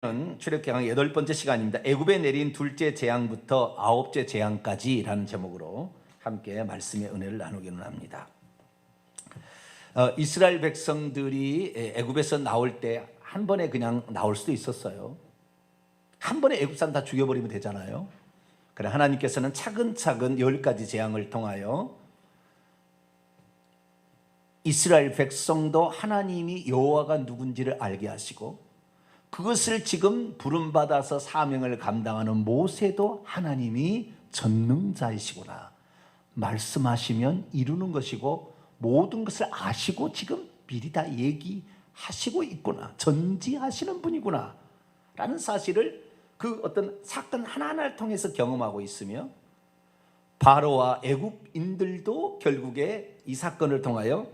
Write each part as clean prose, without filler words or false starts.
출애굽기 8번째 시간입니다. 애굽에 내린 둘째 재앙부터 아홉째 재앙까지라는 제목으로 함께 말씀의 은혜를 나누기는 합니다. 이스라엘 백성들이 애굽에서 나올 때 한 번에 그냥 나올 수도 있었어요. 한 번에 애굽 사람 다 죽여버리면 되잖아요. 그래 하나님께서는 차근차근 10가지 재앙을 통하여 이스라엘 백성도 하나님이 여호와가 누군지를 알게 하시고, 그것을 지금 부름받아서 사명을 감당하는 모세도 하나님이 전능자이시구나, 말씀하시면 이루는 것이고 모든 것을 아시고 지금 미리 다 얘기하시고 있구나, 전지하시는 분이구나 라는 사실을 그 어떤 사건 하나하나를 통해서 경험하고 있으며, 바로와 애굽인들도 결국에 이 사건을 통하여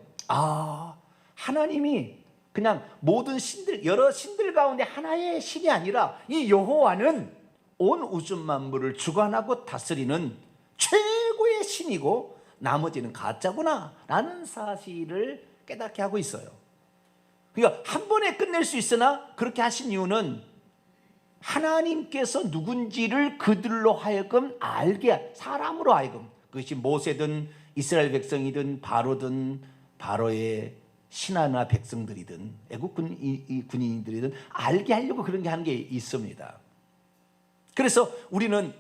하나님이 그냥 모든 신들, 여러 신들 가운데 하나의 신이 아니라 이 여호와는 온 우주 만물을 주관하고 다스리는 최고의 신이고 나머지는 가짜구나 라는 사실을 깨닫게 하고 있어요. 그러니까 한 번에 끝낼 수 있으나 그렇게 하신 이유는 하나님께서 누군지를 그들로 하여금 알게, 사람으로 하여금, 그것이 모세든 이스라엘 백성이든 바로든 바로의 신하나 백성들이든 애국 군인들이든 알게 하려고 그런 게 하는 게 있습니다. 그래서 우리는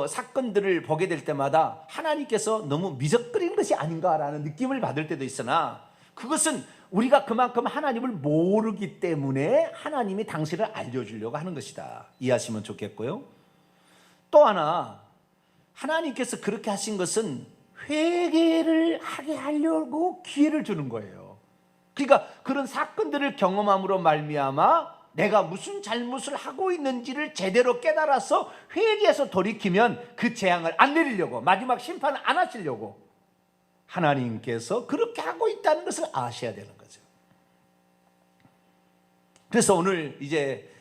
사건들을 보게 될 때마다 하나님께서 너무 미적거리는 것이 아닌가라는 느낌을 받을 때도 있으나, 그것은 우리가 그만큼 하나님을 모르기 때문에 하나님이 당신을 알려주려고 하는 것이다, 이해하시면 좋겠고요. 또 하나, 하나님께서 그렇게 하신 것은 회개를 하게 하려고 기회를 주는 거예요. 그러니까 그런 사건들을 경험함으로 말미암아 내가 무슨 잘못을 하고 있는지를 제대로 깨달아서 회개해서 돌이키면 그 재앙을 안 내리려고, 마지막 심판을 안 하시려고 하나님께서 그렇게 하고 있다는 것을 아셔야 되는 거죠. 그래서 오늘 이제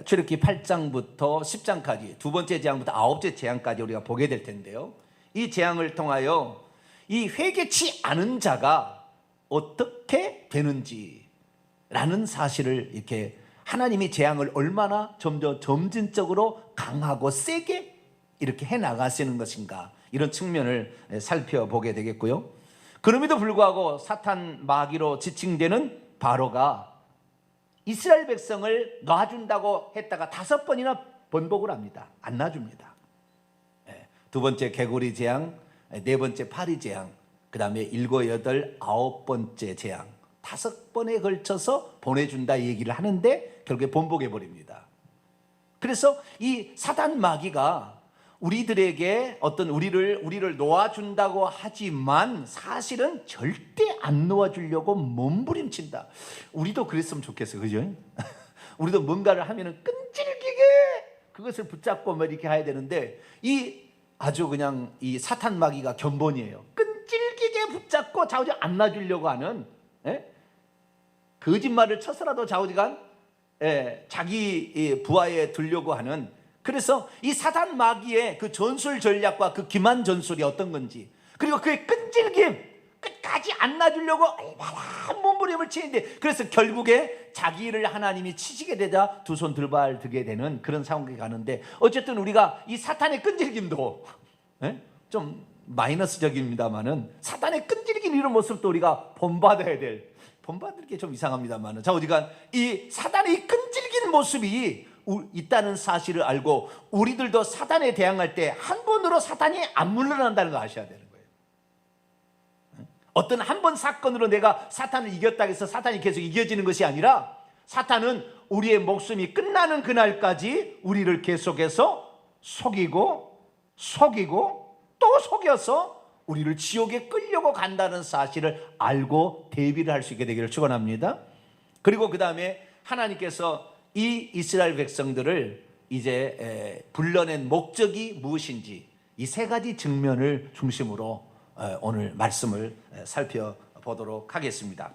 출애굽기 8장부터 10장까지 두 번째 재앙부터 아홉째 재앙까지 우리가 보게 될 텐데요, 이 재앙을 통하여 이 회개치 않은 자가 어떻게 되는지라는 사실을, 이렇게 하나님이 재앙을 얼마나 점진적으로 강하고 세게 이렇게 해나가시는 것인가, 이런 측면을 살펴보게 되겠고요. 그럼에도 불구하고 사탄 마귀로 지칭되는 바로가 이스라엘 백성을 놔준다고 했다가 5번이나 번복을 합니다. 안 놔줍니다. 두 번째 개구리 재앙, 네 번째 파리 재앙, 그 다음에 7, 8, 9번째 재앙, 5번에 걸쳐서 보내준다 얘기를 하는데 결국에 번복해버립니다. 그래서 이 사단 마귀가 우리들에게 어떤 우리를 놓아준다고 하지만 사실은 절대 안 놓아주려고 몸부림친다. 우리도 그랬으면 좋겠어요, 그죠? 우리도 뭔가를 하면은 끈질기게 그것을 붙잡고 뭐 이렇게 해야 되는데, 아주 그냥 이 사탄 마귀가 견본이에요. 끈질기게 붙잡고 좌우지간 안 놔주려고 하는, 거짓말을 쳐서라도 좌우지간 자기 부하에 두려고 하는. 그래서 이 사탄 마귀의 그 전술 전략과 그 기만 전술이 어떤 건지, 그리고 그의 끈질김, 끝까지 안 놔주려고 얼마나 몸부림을 치는데, 그래서 결국에 자기를 하나님이 치시게 되자 두 손 들발 들게 되는 그런 상황이 가는데, 어쨌든 우리가 이 사탄의 끈질김도 좀 마이너스적입니다만은 사탄의 끈질긴 이런 모습도 우리가 본받아야 될, 본받을 게 좀 이상합니다만은, 자, 어디가 이 사탄의 끈질긴 모습이 있다는 사실을 알고 우리들도 사탄에 대항할 때 한 번으로 사탄이 안 물러난다는 거 아셔야 되는 거예요. 어떤 한 번 사건으로 내가 사탄을 이겼다고 해서 사탄이 계속 이겨지는 것이 아니라, 사탄은 우리의 목숨이 끝나는 그날까지 우리를 계속해서 속이고 또 속여서 우리를 지옥에 끌려고 간다는 사실을 알고 대비를 할 수 있게 되기를 축원합니다. 그리고 그 다음에 하나님께서 이 이스라엘 백성들을 이제 불러낸 목적이 무엇인지, 이 3가지 측면을 중심으로 오늘 말씀을 살펴보도록 하겠습니다.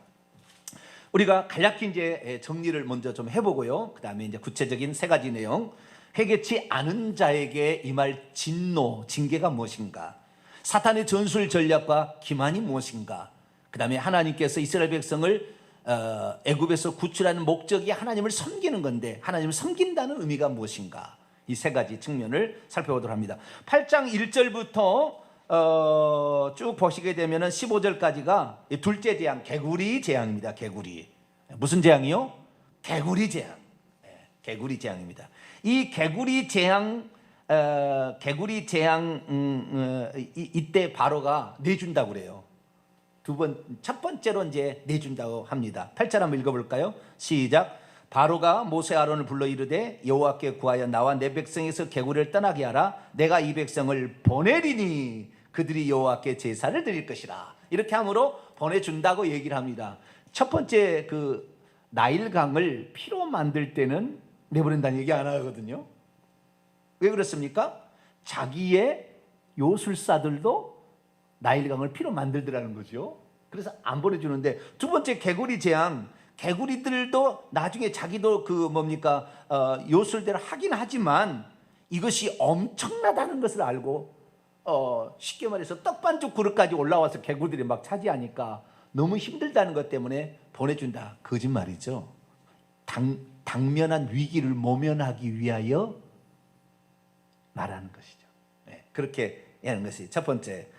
우리가 간략히 이제 정리를 먼저 좀 해보고요, 그 다음에 이제 구체적인 3가지 내용, 회개치 않은 자에게 임할 진노, 징계가 무엇인가, 사탄의 전술 전략과 기만이 무엇인가, 그 다음에 하나님께서 이스라엘 백성을 애굽에서 구출하는 목적이 하나님을 섬기는 건데 하나님을 섬긴다는 의미가 무엇인가? 이 세 가지 측면을 살펴보도록 합니다. 8장 1절부터 쭉 보시게 되면 15절까지가 둘째 재앙, 개구리 재앙입니다. 개구리. 무슨 재앙이요? 개구리 재앙. 개구리 재앙입니다. 이 개구리 재앙, 이때 바로가 내준다고 그래요. 첫 번째로 이제 내준다고 합니다. 8절 한번 읽어볼까요? 시작. 바로가 모세 아론을 불러 이르되 여호와께 구하여 나와 내 백성에서 개구리를 떠나게 하라. 내가 이 백성을 보내리니 그들이 여호와께 제사를 드릴 것이라. 이렇게 함으로 보내준다고 얘기를 합니다. 첫 번째 그 나일강을 피로 만들 때는 내보낸다는 얘기 안 하거든요. 왜 그렇습니까? 자기의 요술사들도 나일강을 피로 만들더라는 거죠. 그래서 안 보내주는데, 두 번째 개구리 재앙, 개구리들도 나중에 자기도 요술대로 하긴 하지만 이것이 엄청나다는 것을 알고 쉽게 말해서 떡반죽 그릇까지 올라와서 개구리들이 막 차지하니까 너무 힘들다는 것 때문에 보내준다. 거짓말이죠. 당면한 위기를 모면하기 위하여 말하는 것이죠. 네, 그렇게 하는 것이 첫 번째,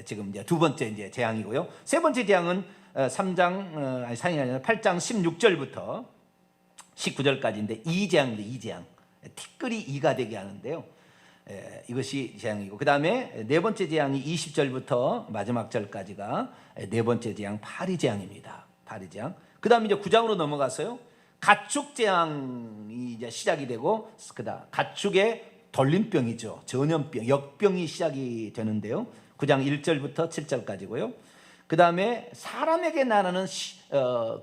지금 이제 두 번째 이제 재앙이고요. 세 번째 재앙은 8장 16절부터 19절까지인데 이 재앙인데, 이 재앙, 티끌이 이가 되게 하는데요. 이것이 재앙이고, 그 다음에 네 번째 재앙이 20절부터 마지막 절까지가 네 번째 재앙, 파리 재앙입니다. 파리 재앙. 그 다음에 이제 9장으로 넘어가서요, 가축 재앙이 이제 시작이 되고, 그다음 가축의 돌림병이죠. 전염병, 역병이 시작이 되는데요. 9장 1절부터 7절까지고요. 그 다음에 사람에게 나타나는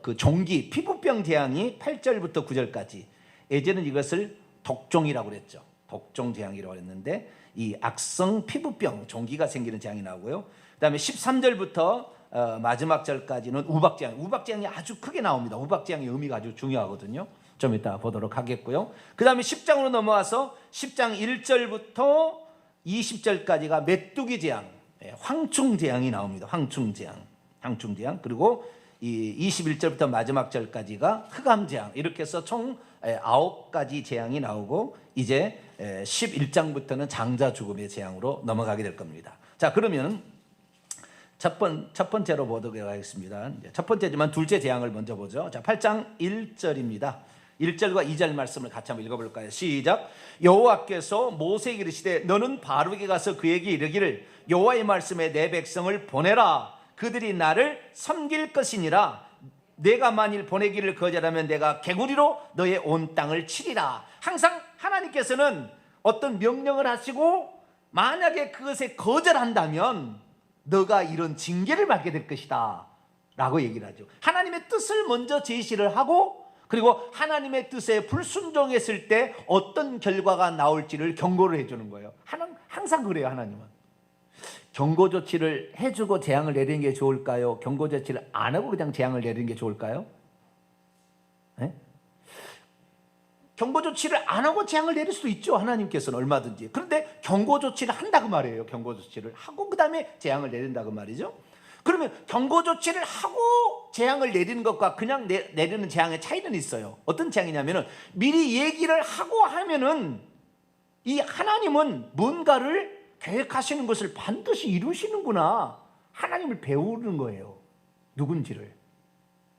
그 종기, 피부병 재앙이 8절부터 9절까지. 예전에는 이것을 독종이라고 그랬죠. 독종 재앙이라고 했는데, 이 악성 피부병, 종기가 생기는 재앙이 나오고요. 그 다음에 13절부터 마지막 절까지는 우박재앙. 우박재앙이 아주 크게 나옵니다. 우박재앙의 의미가 아주 중요하거든요. 좀 이따 보도록 하겠고요. 그 다음에 10장으로 넘어와서 10장 1절부터 20절까지가 메뚜기 재앙, 황충 재앙이 나옵니다. 황충 재앙. 그리고 이 21절부터 마지막 절까지가 흑암 재앙. 이렇게 해서 총 9가지 재앙이 나오고, 이제 11장부터는 장자 죽음의 재앙으로 넘어가게 될 겁니다. 자, 그러면 첫 번째로 보도록 하겠습니다. 첫 번째지만 둘째 재앙을 먼저 보죠. 자, 8장 1절입니다. 1절과 2절 말씀을 같이 한번 읽어볼까요? 시작. 여호와께서 모세에게 이르시되 너는 바로에게 가서 그에게 이르기를 여호와의 말씀에 내 백성을 보내라. 그들이 나를 섬길 것이니라. 내가 만일 보내기를 거절하면 내가 개구리로 너의 온 땅을 치리라. 항상 하나님께서는 어떤 명령을 하시고 만약에 그것에 거절한다면 너가 이런 징계를 받게 될 것이다 라고 얘기를 하죠. 하나님의 뜻을 먼저 제시를 하고, 그리고 하나님의 뜻에 불순종했을 때 어떤 결과가 나올지를 경고를 해주는 거예요. 항상 그래요. 하나님은 경고 조치를 해주고 재앙을 내리는 게 좋을까요? 경고 조치를 안 하고 그냥 재앙을 내리는 게 좋을까요? 네? 경고 조치를 안 하고 재앙을 내릴 수도 있죠. 하나님께서는 얼마든지. 그런데 경고 조치를 한다고 말이에요. 경고 조치를 하고 그 다음에 재앙을 내린다고 말이죠. 그러면 경고 조치를 하고 재앙을 내리는 것과 그냥 내리는 재앙의 차이는 있어요. 어떤 재앙이냐면은 미리 얘기를 하고 하면은 이 하나님은 뭔가를 계획하시는 것을 반드시 이루시는구나. 하나님을 배우는 거예요. 누군지를.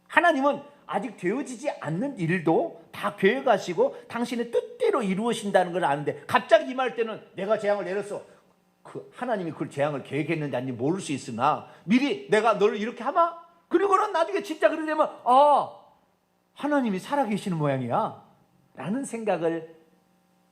하나님은 아직 되어지지 않는 일도 다 계획하시고 당신의 뜻대로 이루어진다는 걸 아는데, 갑자기 임할 때는 내가 재앙을 내렸어. 하나님이 그 재앙을 계획했는지 아닌지 모를 수 있으나 미리 내가 너를 이렇게 하마? 그리고는 나중에 진짜 그렇게 되면 하나님이 살아계시는 모양이야 라는 생각을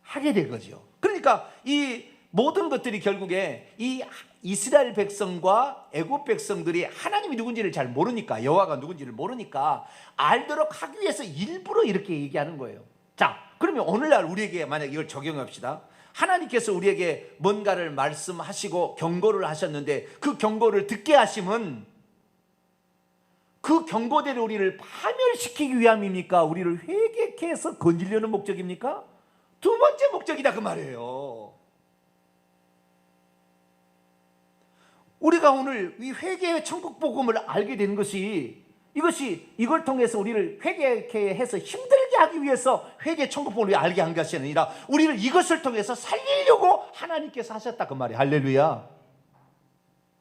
하게 된 거죠. 그러니까 이 모든 것들이 결국에 이 이스라엘 백성과 애굽 백성들이 하나님이 누군지를 잘 모르니까, 여호와가 누군지를 모르니까 알도록 하기 위해서 일부러 이렇게 얘기하는 거예요. 자, 그러면 오늘날 우리에게 만약 이걸 적용합시다. 하나님께서 우리에게 뭔가를 말씀하시고 경고를 하셨는데 그 경고를 듣게 하심은 그 경고대로 우리를 파멸시키기 위함입니까? 우리를 회개케 해서 건지려는 목적입니까? 두 번째 목적이다 그 말이에요. 우리가 오늘 이 회개의 천국 복음을 알게 된 것이 이걸 통해서 우리를 회개케 해서 힘들게 하기 위해서 회개 천국복을 알게 한 것이 아니라 우리를 이것을 통해서 살리려고 하나님께서 하셨다 그 말이에요. 할렐루야.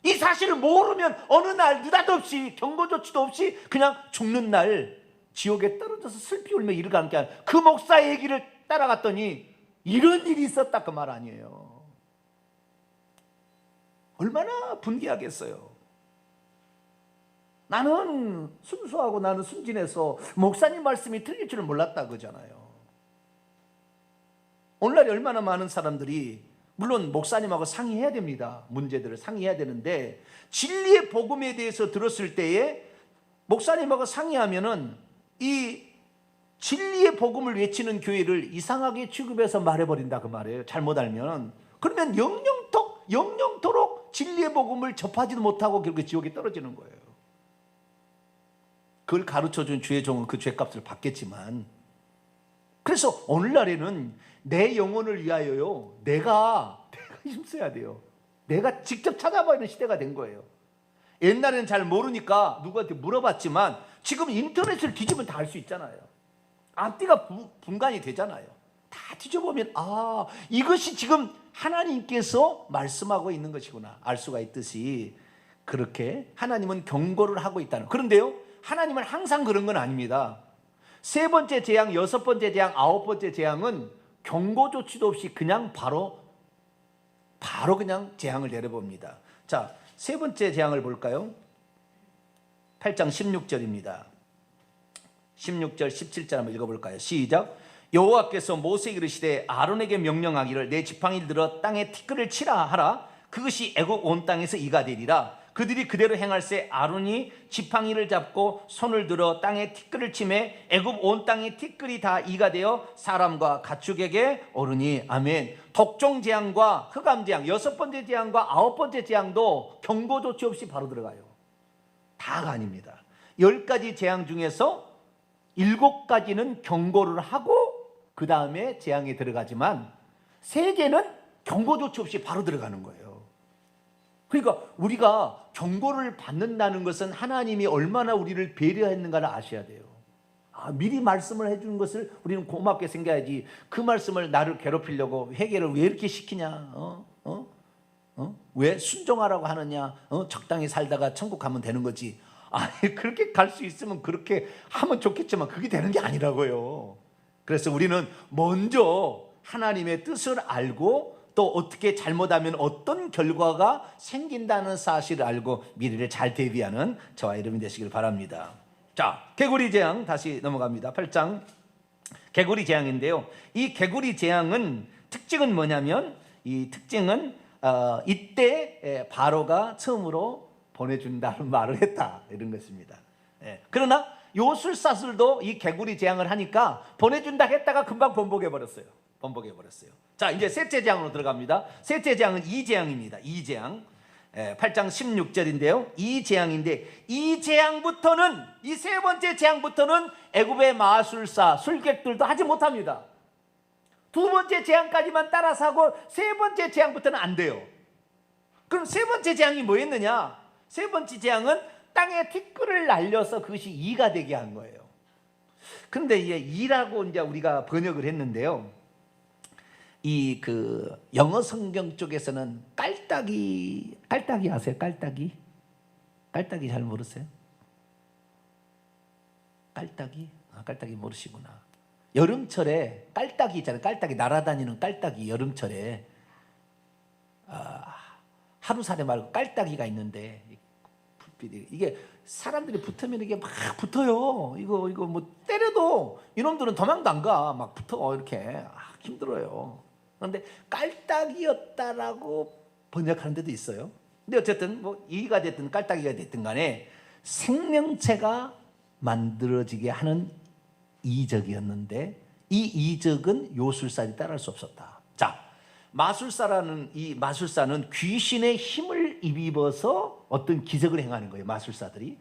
이 사실을 모르면 어느 날 느닷없이 경고조치도 없이 그냥 죽는 날 지옥에 떨어져서 슬피 울며 이를 감게 한 그 목사의 얘기를 따라갔더니 이런 일이 있었다 그 말 아니에요. 얼마나 분개하겠어요. 나는 순수하고 나는 순진해서 목사님 말씀이 틀릴 줄은 몰랐다 그러잖아요. 오늘날 얼마나 많은 사람들이 물론 목사님하고 상의해야 됩니다. 문제들을 상의해야 되는데 진리의 복음에 대해서 들었을 때에 목사님하고 상의하면은 이 진리의 복음을 외치는 교회를 이상하게 취급해서 말해버린다 그 말이에요. 잘못 알면. 그러면 영영토록 진리의 복음을 접하지도 못하고 결국 지옥에 떨어지는 거예요. 그걸 가르쳐준 주의 종은 그 죄값을 받겠지만, 그래서 오늘날에는 내 영혼을 위하여요 내가 힘써야 돼요. 내가 직접 찾아봐야 하는 시대가 된 거예요. 옛날에는 잘 모르니까 누구한테 물어봤지만 지금 인터넷을 뒤지면 다 알 수 있잖아요. 앞뒤가 분간이 되잖아요. 다 뒤져보면 이것이 지금 하나님께서 말씀하고 있는 것이구나 알 수가 있듯이, 그렇게 하나님은 경고를 하고 있다는. 그런데요, 하나님은 항상 그런 건 아닙니다. 세 번째 재앙, 여섯 번째 재앙, 아홉 번째 재앙은 경고 조치도 없이 그냥 바로 그냥 재앙을 내려봅니다. 자, 세 번째 재앙을 볼까요? 8장 16절입니다. 16절 17절 한번 읽어볼까요? 시작. 여호와께서 모세에게 이르시되 아론에게 명령하기를 내 지팡이를 들어 땅에 티끌을 치라 하라. 그것이 애굽 온 땅에서 이가 되리라. 그들이 그대로 행할세 아론이 지팡이를 잡고 손을 들어 땅에 티끌을 치매 애굽 온 땅에 티끌이 다 이가 되어 사람과 가축에게 오르니. 아멘. 독종 재앙과 흑암 재앙, 여섯 번째 재앙과 아홉 번째 재앙도 경고 조치 없이 바로 들어가요. 다가 아닙니다. 10가지 재앙 중에서 7가지는 경고를 하고 그 다음에 재앙에 들어가지만 3개는 경고 조치 없이 바로 들어가는 거예요. 그러니까 우리가 경고를 받는다는 것은 하나님이 얼마나 우리를 배려했는가를 아셔야 돼요. 미리 말씀을 해주는 것을 우리는 고맙게 생각해야지, 그 말씀을 나를 괴롭히려고 회개를 왜 이렇게 시키냐, 왜 순종하라고 하느냐, 적당히 살다가 천국 가면 되는 거지. 아니, 그렇게 갈 수 있으면 그렇게 하면 좋겠지만 그게 되는 게 아니라고요. 그래서 우리는 먼저 하나님의 뜻을 알고 또 어떻게 잘못하면 어떤 결과가 생긴다는 사실을 알고 미래를 잘 대비하는 저와 여러분이 되시길 바랍니다. 자, 개구리 재앙 다시 넘어갑니다. 8장 개구리 재앙인데요. 이 개구리 재앙은 특징은 뭐냐면, 이 특징은 이때 바로가 처음으로 보내준다는 말을 했다 이런 것입니다. 그러나 요술사슬도 이 개구리 재앙을 하니까 보내준다 했다가 금방 번복해버렸어요. 자, 이제 셋째 재앙으로 들어갑니다. 셋째 재앙은 이 재앙입니다. 이 재앙 8장 16절인데요 이 재앙인데, 이 재앙부터는, 이 세 번째 재앙부터는 애굽의 마술사 술객들도 하지 못합니다. 두 번째 재앙까지만 따라서 하고 세 번째 재앙부터는 안 돼요. 그럼 세 번째 재앙이 뭐였느냐? 세 번째 재앙은 땅에 티끌을 날려서 그것이 이가 되게 한 거예요. 그런데 이제 이라고 이제 우리가 번역을 했는데요, 이 그 영어 성경 쪽에서는 깔따기 아세요? 깔따기 잘 모르세요? 깔따기 모르시구나. 여름철에 깔따기 있잖아요. 깔따기 날아다니는 깔따기, 여름철에 하루살이 말고 깔따기가 있는데, 이게 사람들이 붙으면 이게 막 붙어요. 이거 뭐 때려도 이놈들은 도망도 안 가. 막 붙어 이렇게. 힘들어요. 그런데 깔따기였다라고 번역하는 데도 있어요. 근데 어쨌든 뭐 이가 됐든 깔따기가 됐든 간에 생명체가 만들어지게 하는 이적이었는데, 이 이적은 요술사들이 따라할 수 없었다. 자, 이 마술사는 귀신의 힘을 입어서 어떤 기적을 행하는 거예요. 마술사들이.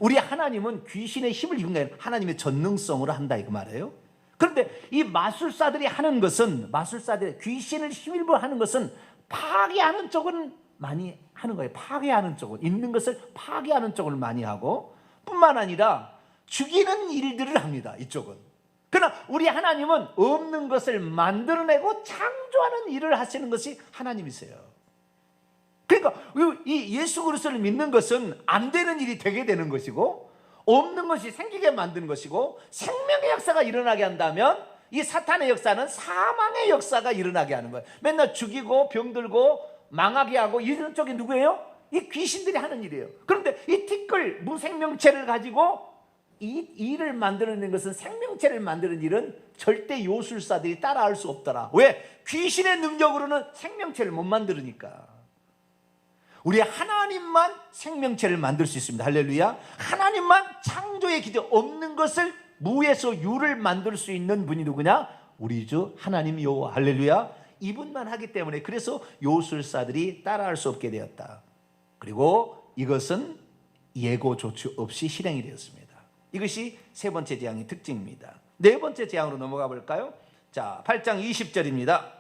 우리 하나님은 귀신의 힘을 입은 게 아니라 하나님의 전능성으로 한다 이거 말이에요. 그런데 이 마술사들이 하는 것은, 마술사들이 귀신을 힘입어 하는 것은 파괴하는 쪽은 많이 하는 거예요. 파괴하는 쪽은, 있는 것을 파괴하는 쪽을 많이 하고, 뿐만 아니라 죽이는 일들을 합니다. 이쪽은. 그러나 우리 하나님은 없는 것을 만들어내고 창조하는 일을 하시는 것이 하나님이세요. 그러니까 이 예수 그리스도를 믿는 것은 안 되는 일이 되게 되는 것이고, 없는 것이 생기게 만드는 것이고, 생명의 역사가 일어나게 한다면 이 사탄의 역사는 사망의 역사가 일어나게 하는 거예요. 맨날 죽이고 병들고 망하게 하고 이런 쪽이 누구예요? 이 귀신들이 하는 일이에요. 그런데 이 티끌 무생명체를 가지고 이 일을 만들어내는 것은, 생명체를 만드는 일은 절대 요술사들이 따라할 수 없더라. 왜? 귀신의 능력으로는 생명체를 못 만들으니까. 우리 하나님만 생명체를 만들 수 있습니다. 할렐루야. 하나님만 창조의 기적, 없는 것을 무에서 유를 만들 수 있는 분이 누구냐? 우리 주 하나님 여호와. 할렐루야. 이분만 하기 때문에, 그래서 요술사들이 따라할 수 없게 되었다. 그리고 이것은 예고 조치 없이 실행이 되었습니다. 이것이 세 번째 재앙의 특징입니다. 네 번째 재앙으로 넘어가 볼까요? 자, 8장 20절입니다.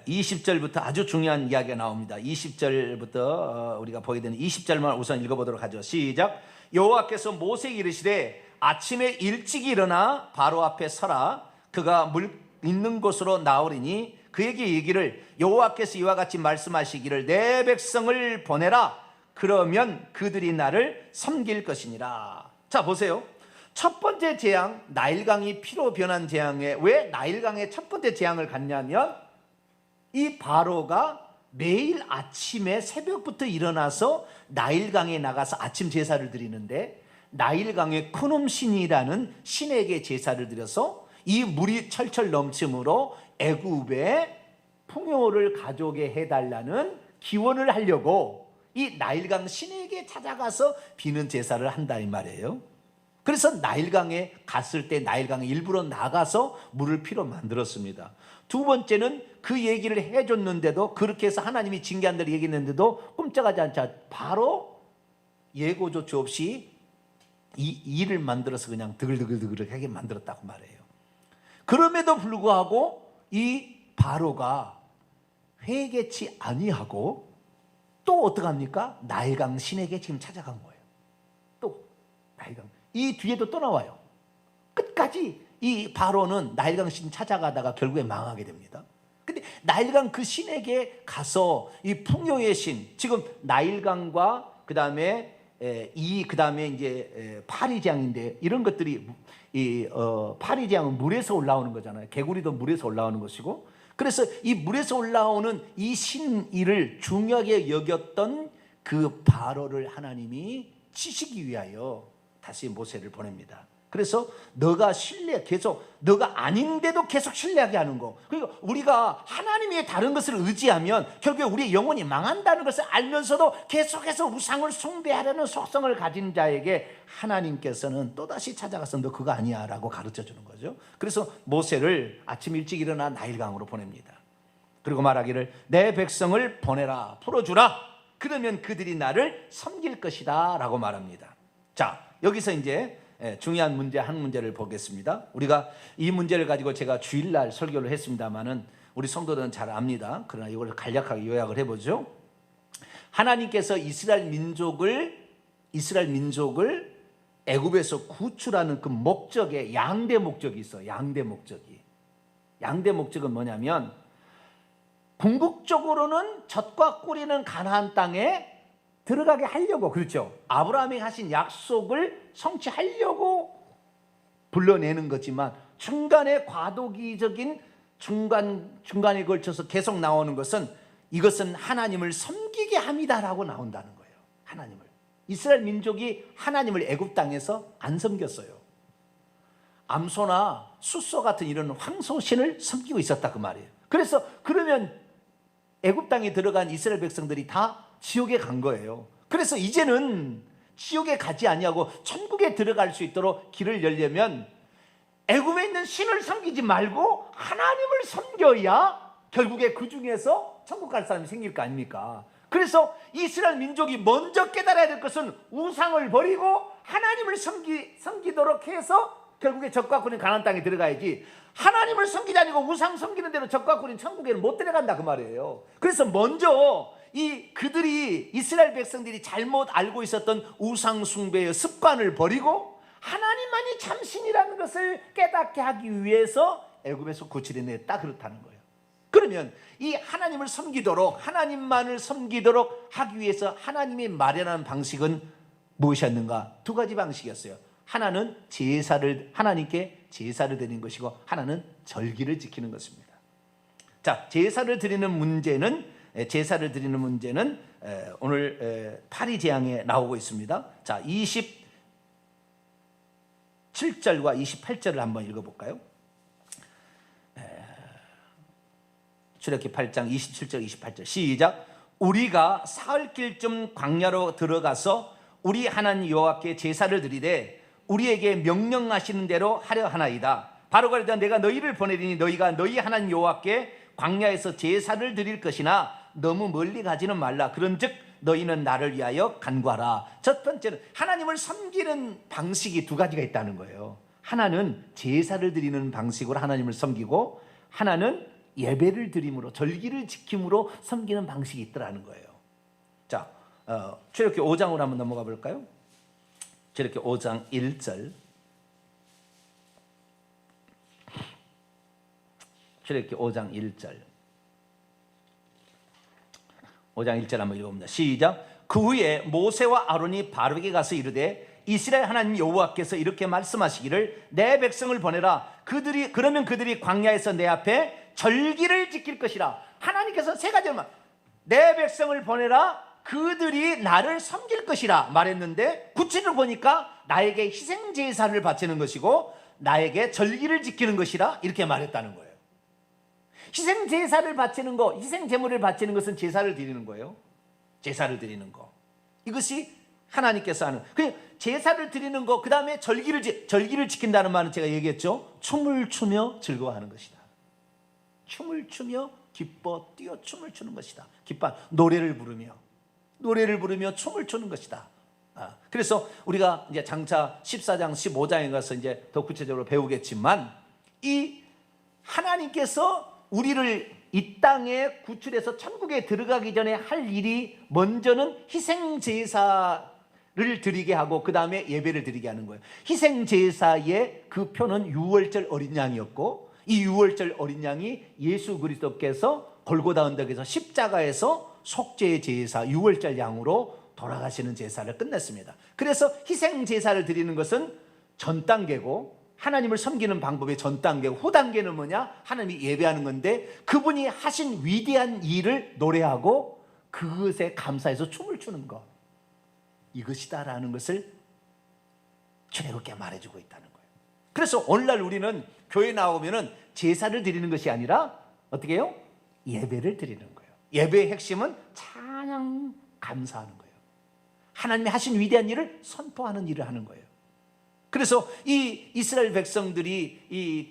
20절부터 아주 중요한 이야기가 나옵니다. 20절부터 우리가 보게 되는 20절만 우선 읽어보도록 하죠. 시작. 여호와께서 모세에게 이르시되 아침에 일찍 일어나 바로 앞에 서라. 그가 물 있는 곳으로 나오리니 그에게 이르기를 여호와께서 이와 같이 말씀하시기를 내 백성을 보내라. 그러면 그들이 나를 섬길 것이니라. 자, 보세요. 첫 번째 재앙, 나일강이 피로 변한 재앙에, 왜 나일강의 첫 번째 재앙을 갔냐면, 이 바로가 매일 아침에 새벽부터 일어나서 나일강에 나가서 아침 제사를 드리는데, 나일강의 크눔 신이라는 신에게 제사를 드려서 이 물이 철철 넘침으로 애굽에 풍요를 가져오게 해달라는 기원을 하려고 이 나일강 신에게 찾아가서 비는 제사를 한다 이 말이에요. 그래서 나일강에 갔을 때 나일강에 일부러 나가서 물을 피로 만들었습니다. 두 번째는 그 얘기를 해줬는데도, 그렇게 해서 하나님이 징계한 대로 얘기했는데도 꼼짝하지 않자 바로 예고 조치 없이 이 일을 만들어서 그냥 드글드글하게 만들었다고 말해요. 그럼에도 불구하고 이 바로가 회개치 아니하고 또 어떡합니까? 나일강 신에게 지금 찾아간 거예요. 또 나일강, 이 뒤에도 또 나와요. 끝까지 이 바로는 나일강 신 찾아가다가 결국에 망하게 됩니다. 근데 나일강 그 신에게 가서 이 풍요의 신, 지금 나일강과 그다음에 이제 파리재앙인데, 이런 것들이 파리재앙은 물에서 올라오는 거잖아요. 개구리도 물에서 올라오는 것이고, 그래서 이 물에서 올라오는 이 신일을 중요하게 여겼던 그 바로를 하나님이 치시기 위하여 다시 모세를 보냅니다. 그래서 너가 계속 너가 아닌데도 계속 신뢰하게 하는 거. 그리고 우리가 하나님의 다른 것을 의지하면 결국에 우리의 영혼이 망한다는 것을 알면서도 계속해서 우상을 숭배하려는 속성을 가진 자에게 하나님께서는 또다시 찾아가서 너 그거 아니야 라고 가르쳐 주는 거죠. 그래서 모세를 아침 일찍 일어나 나일강으로 보냅니다. 그리고 말하기를 내 백성을 보내라, 풀어주라. 그러면 그들이 나를 섬길 것이다 라고 말합니다. 자, 여기서 이제 중요한 문제 한 문제를 보겠습니다. 우리가 이 문제를 가지고 제가 주일날 설교를 했습니다마는 우리 성도들은 잘 압니다. 그러나 이걸 간략하게 요약을 해보죠. 하나님께서 이스라엘 민족을 애굽에서 구출하는 그 목적에 양대 목적이 있어요. 양대 목적은 뭐냐면, 궁극적으로는 젖과 꿀이는 가나안 땅에 들어가게 하려고, 그렇죠? 아브라함이 하신 약속을 성취하려고 불러내는 거지만, 중간에 과도기적인 중간에 걸쳐서 계속 나오는 것은, 이것은 하나님을 섬기게 합니다라고 나온다는 거예요. 하나님을. 이스라엘 민족이 하나님을 애굽 땅에서 안 섬겼어요. 암소나 숫소 같은 이런 황소신을 섬기고 있었다 그 말이에요. 그래서 그러면 애굽 땅에 들어간 이스라엘 백성들이 다 지옥에 간 거예요. 그래서 이제는 지옥에 가지 아니하고 천국에 들어갈 수 있도록 길을 열려면 애굽에 있는 신을 섬기지 말고 하나님을 섬겨야 결국에 그 중에서 천국 갈 사람이 생길 거 아닙니까? 그래서 이스라엘 민족이 먼저 깨달아야 될 것은 우상을 버리고 하나님을 섬기도록 해서 결국에 젖과 꿀인 가나안 땅에 들어가야지, 하나님을 섬기지 아니고 우상 섬기는 대로 젖과 꿀인 천국에는 못 들어간다 그 말이에요. 그래서 먼저 이 그들이 이스라엘 백성들이 잘못 알고 있었던 우상 숭배의 습관을 버리고 하나님만이 참 신이라는 것을 깨닫게 하기 위해서 애굽에서 구출해냈다, 그렇다는 거예요. 그러면 이 하나님을 섬기도록, 하나님만을 섬기도록 하기 위해서 하나님이 마련한 방식은 무엇이었는가? 두 가지 방식이었어요. 하나는 하나님께 제사를 드리는 것이고, 하나는 절기를 지키는 것입니다. 자, 제사를 드리는 문제는 오늘 파리 재앙에 나오고 있습니다. 자, 27절과 28절을 한번 읽어볼까요? 출애굽기 8장 27절 28절 시작. 우리가 사흘길쯤 광야로 들어가서 우리 하나님 여호와께 제사를 드리되 우리에게 명령하시는 대로 하려 하나이다. 바로 가로되 내가 너희를 보내리니 너희가 너희 하나님 여호와께 광야에서 제사를 드릴 것이나 너무 멀리 가지는 말라. 그런즉 너희는 나를 위하여 간구하라. 첫 번째는 하나님을 섬기는 방식이 두 가지가 있다는 거예요. 하나는 제사를 드리는 방식으로 하나님을 섬기고, 하나는 예배를 드림으로, 절기를 지킴으로 섬기는 방식이 있더라는 거예요. 자, 출애굽기 5장으로 한번 넘어가 볼까요? 출애굽기 5장 1절. 출애굽기 5장 1절. 5장 1절 한번 읽어봅니다. 시작. 그 후에 모세와 아론이 바로에게 가서 이르되 이스라엘 하나님 여호와께서 이렇게 말씀하시기를 내 백성을 보내라. 그러면 그들이 광야에서 내 앞에 절기를 지킬 것이라. 하나님께서 세 가지만, 내 백성을 보내라, 그들이 나를 섬길 것이라 말했는데, 구체적으로 보니까 나에게 희생 제사를 바치는 것이고 나에게 절기를 지키는 것이라 이렇게 말했다는 거예요. 희생 제사를 바치는 거, 희생 제물을 바치는 것은 제사를 드리는 거예요. 제사를 드리는 거, 이것이 하나님께서 하는. 그 제사를 드리는 거, 그 다음에 절기를 지킨다는 말은 제가 얘기했죠. 춤을 추며 즐거워하는 것이다. 춤을 추며 기뻐 뛰어 춤을 추는 것이다. 기뻐 노래를 부르며 춤을 추는 것이다. 그래서 우리가 이제 장차 14장 15장에 가서 이제 더 구체적으로 배우겠지만, 이 하나님께서 우리를 이 땅에 구출해서 천국에 들어가기 전에 할 일이, 먼저는 희생 제사를 드리게 하고 그 다음에 예배를 드리게 하는 거예요. 희생 제사의 그 표는 유월절 어린 양이었고, 이 유월절 어린 양이 예수 그리스도께서 골고다 언덕에서 십자가에서 속죄의 제사 유월절 양으로 돌아가시는 제사를 끝냈습니다. 그래서 희생 제사를 드리는 것은 전 단계고, 하나님을 섬기는 방법의 전 단계고, 후 단계는 뭐냐? 하나님이 예배하는 건데, 그분이 하신 위대한 일을 노래하고 그것에 감사해서 춤을 추는 것, 이것이다라는 것을 출애굽기가 말해주고 있다는 거예요. 그래서 오늘날 우리는 교회 나오면은 제사를 드리는 것이 아니라 어떻게 해요? 예배를 드리는 거예요. 예배의 핵심은 찬양, 감사하는 거예요. 하나님이 하신 위대한 일을 선포하는 일을 하는 거예요. 그래서 이 이스라엘 백성들이 이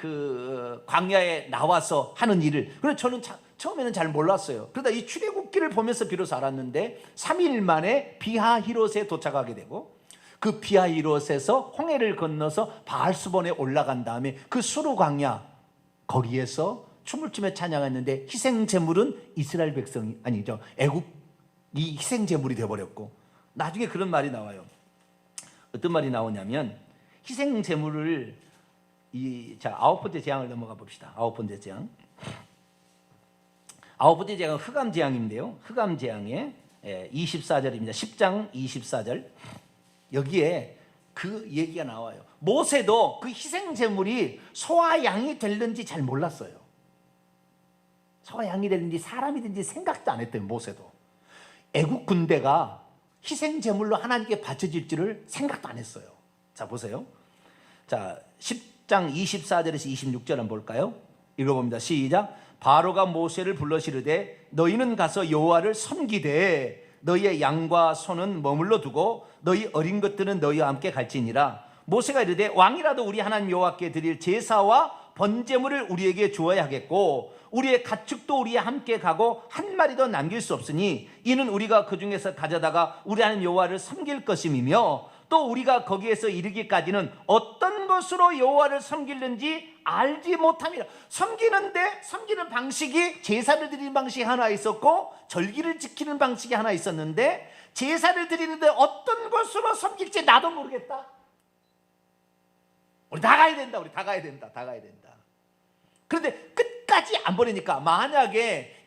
광야에 나와서 하는 일을, 그래서 저는 처음에는 잘 몰랐어요. 그러다 이 출애굽기를 보면서 비로소 알았는데, 3일 만에 비하히롯에 도착하게 되고, 그 비하히롯에서 홍해를 건너서 바알스본에 올라간 다음에 그 수르 광야, 거기에서 춤을 추며 찬양했는데, 희생 제물은 이스라엘 백성이 아니죠, 애굽이 희생 제물이 되어버렸고, 나중에 그런 말이 나와요. 어떤 말이 나오냐면, 희생 제물을 자, 9번째 재앙을 넘어가 봅시다. 9번째 재앙. 9번째 재앙은 흑암 재앙인데요. 흑암 재앙의 24절입니다. 10장 24절. 여기에 그 얘기가 나와요. 모세도 그 희생 제물이 소와 양이 될는지 잘 몰랐어요. 소와 양이 될는지 사람이든지 생각도 안 했대요. 모세도. 애국 군대가 희생 제물로 하나님께 바쳐질 줄을 생각도 안 했어요. 자, 보세요. 자, 10장 24절에서 26절 한번 볼까요? 읽어봅니다. 시작. 바로가 모세를 불러시르되 너희는 가서 여호와를 섬기되 너희의 양과 소는 머물러 두고 너희 어린 것들은 너희와 함께 갈지니라. 모세가 이르되 왕이라도 우리 하나님 여호와께 드릴 제사와 번제물을 우리에게 주어야 하겠고 우리의 가축도 우리와 함께 가고 한 마리도 남길 수 없으니 이는 우리가 그 중에서 가져다가 우리 하나님 여호와를 섬길 것임이며 또 우리가 거기에서 이르기까지는 어떤 것으로 여호와를 섬기는지 알지 못함이라. 섬기는 방식이 제사를 드리는 방식이 하나 있었고 절기를 지키는 방식이 하나 있었는데, 제사를 드리는데 어떤 것으로 섬길지 나도 모르겠다. 우리 다 가야 된다. 우리 다 가야 된다. 다 가야 된다. 그런데 끝까지 안 보내니까, 만약에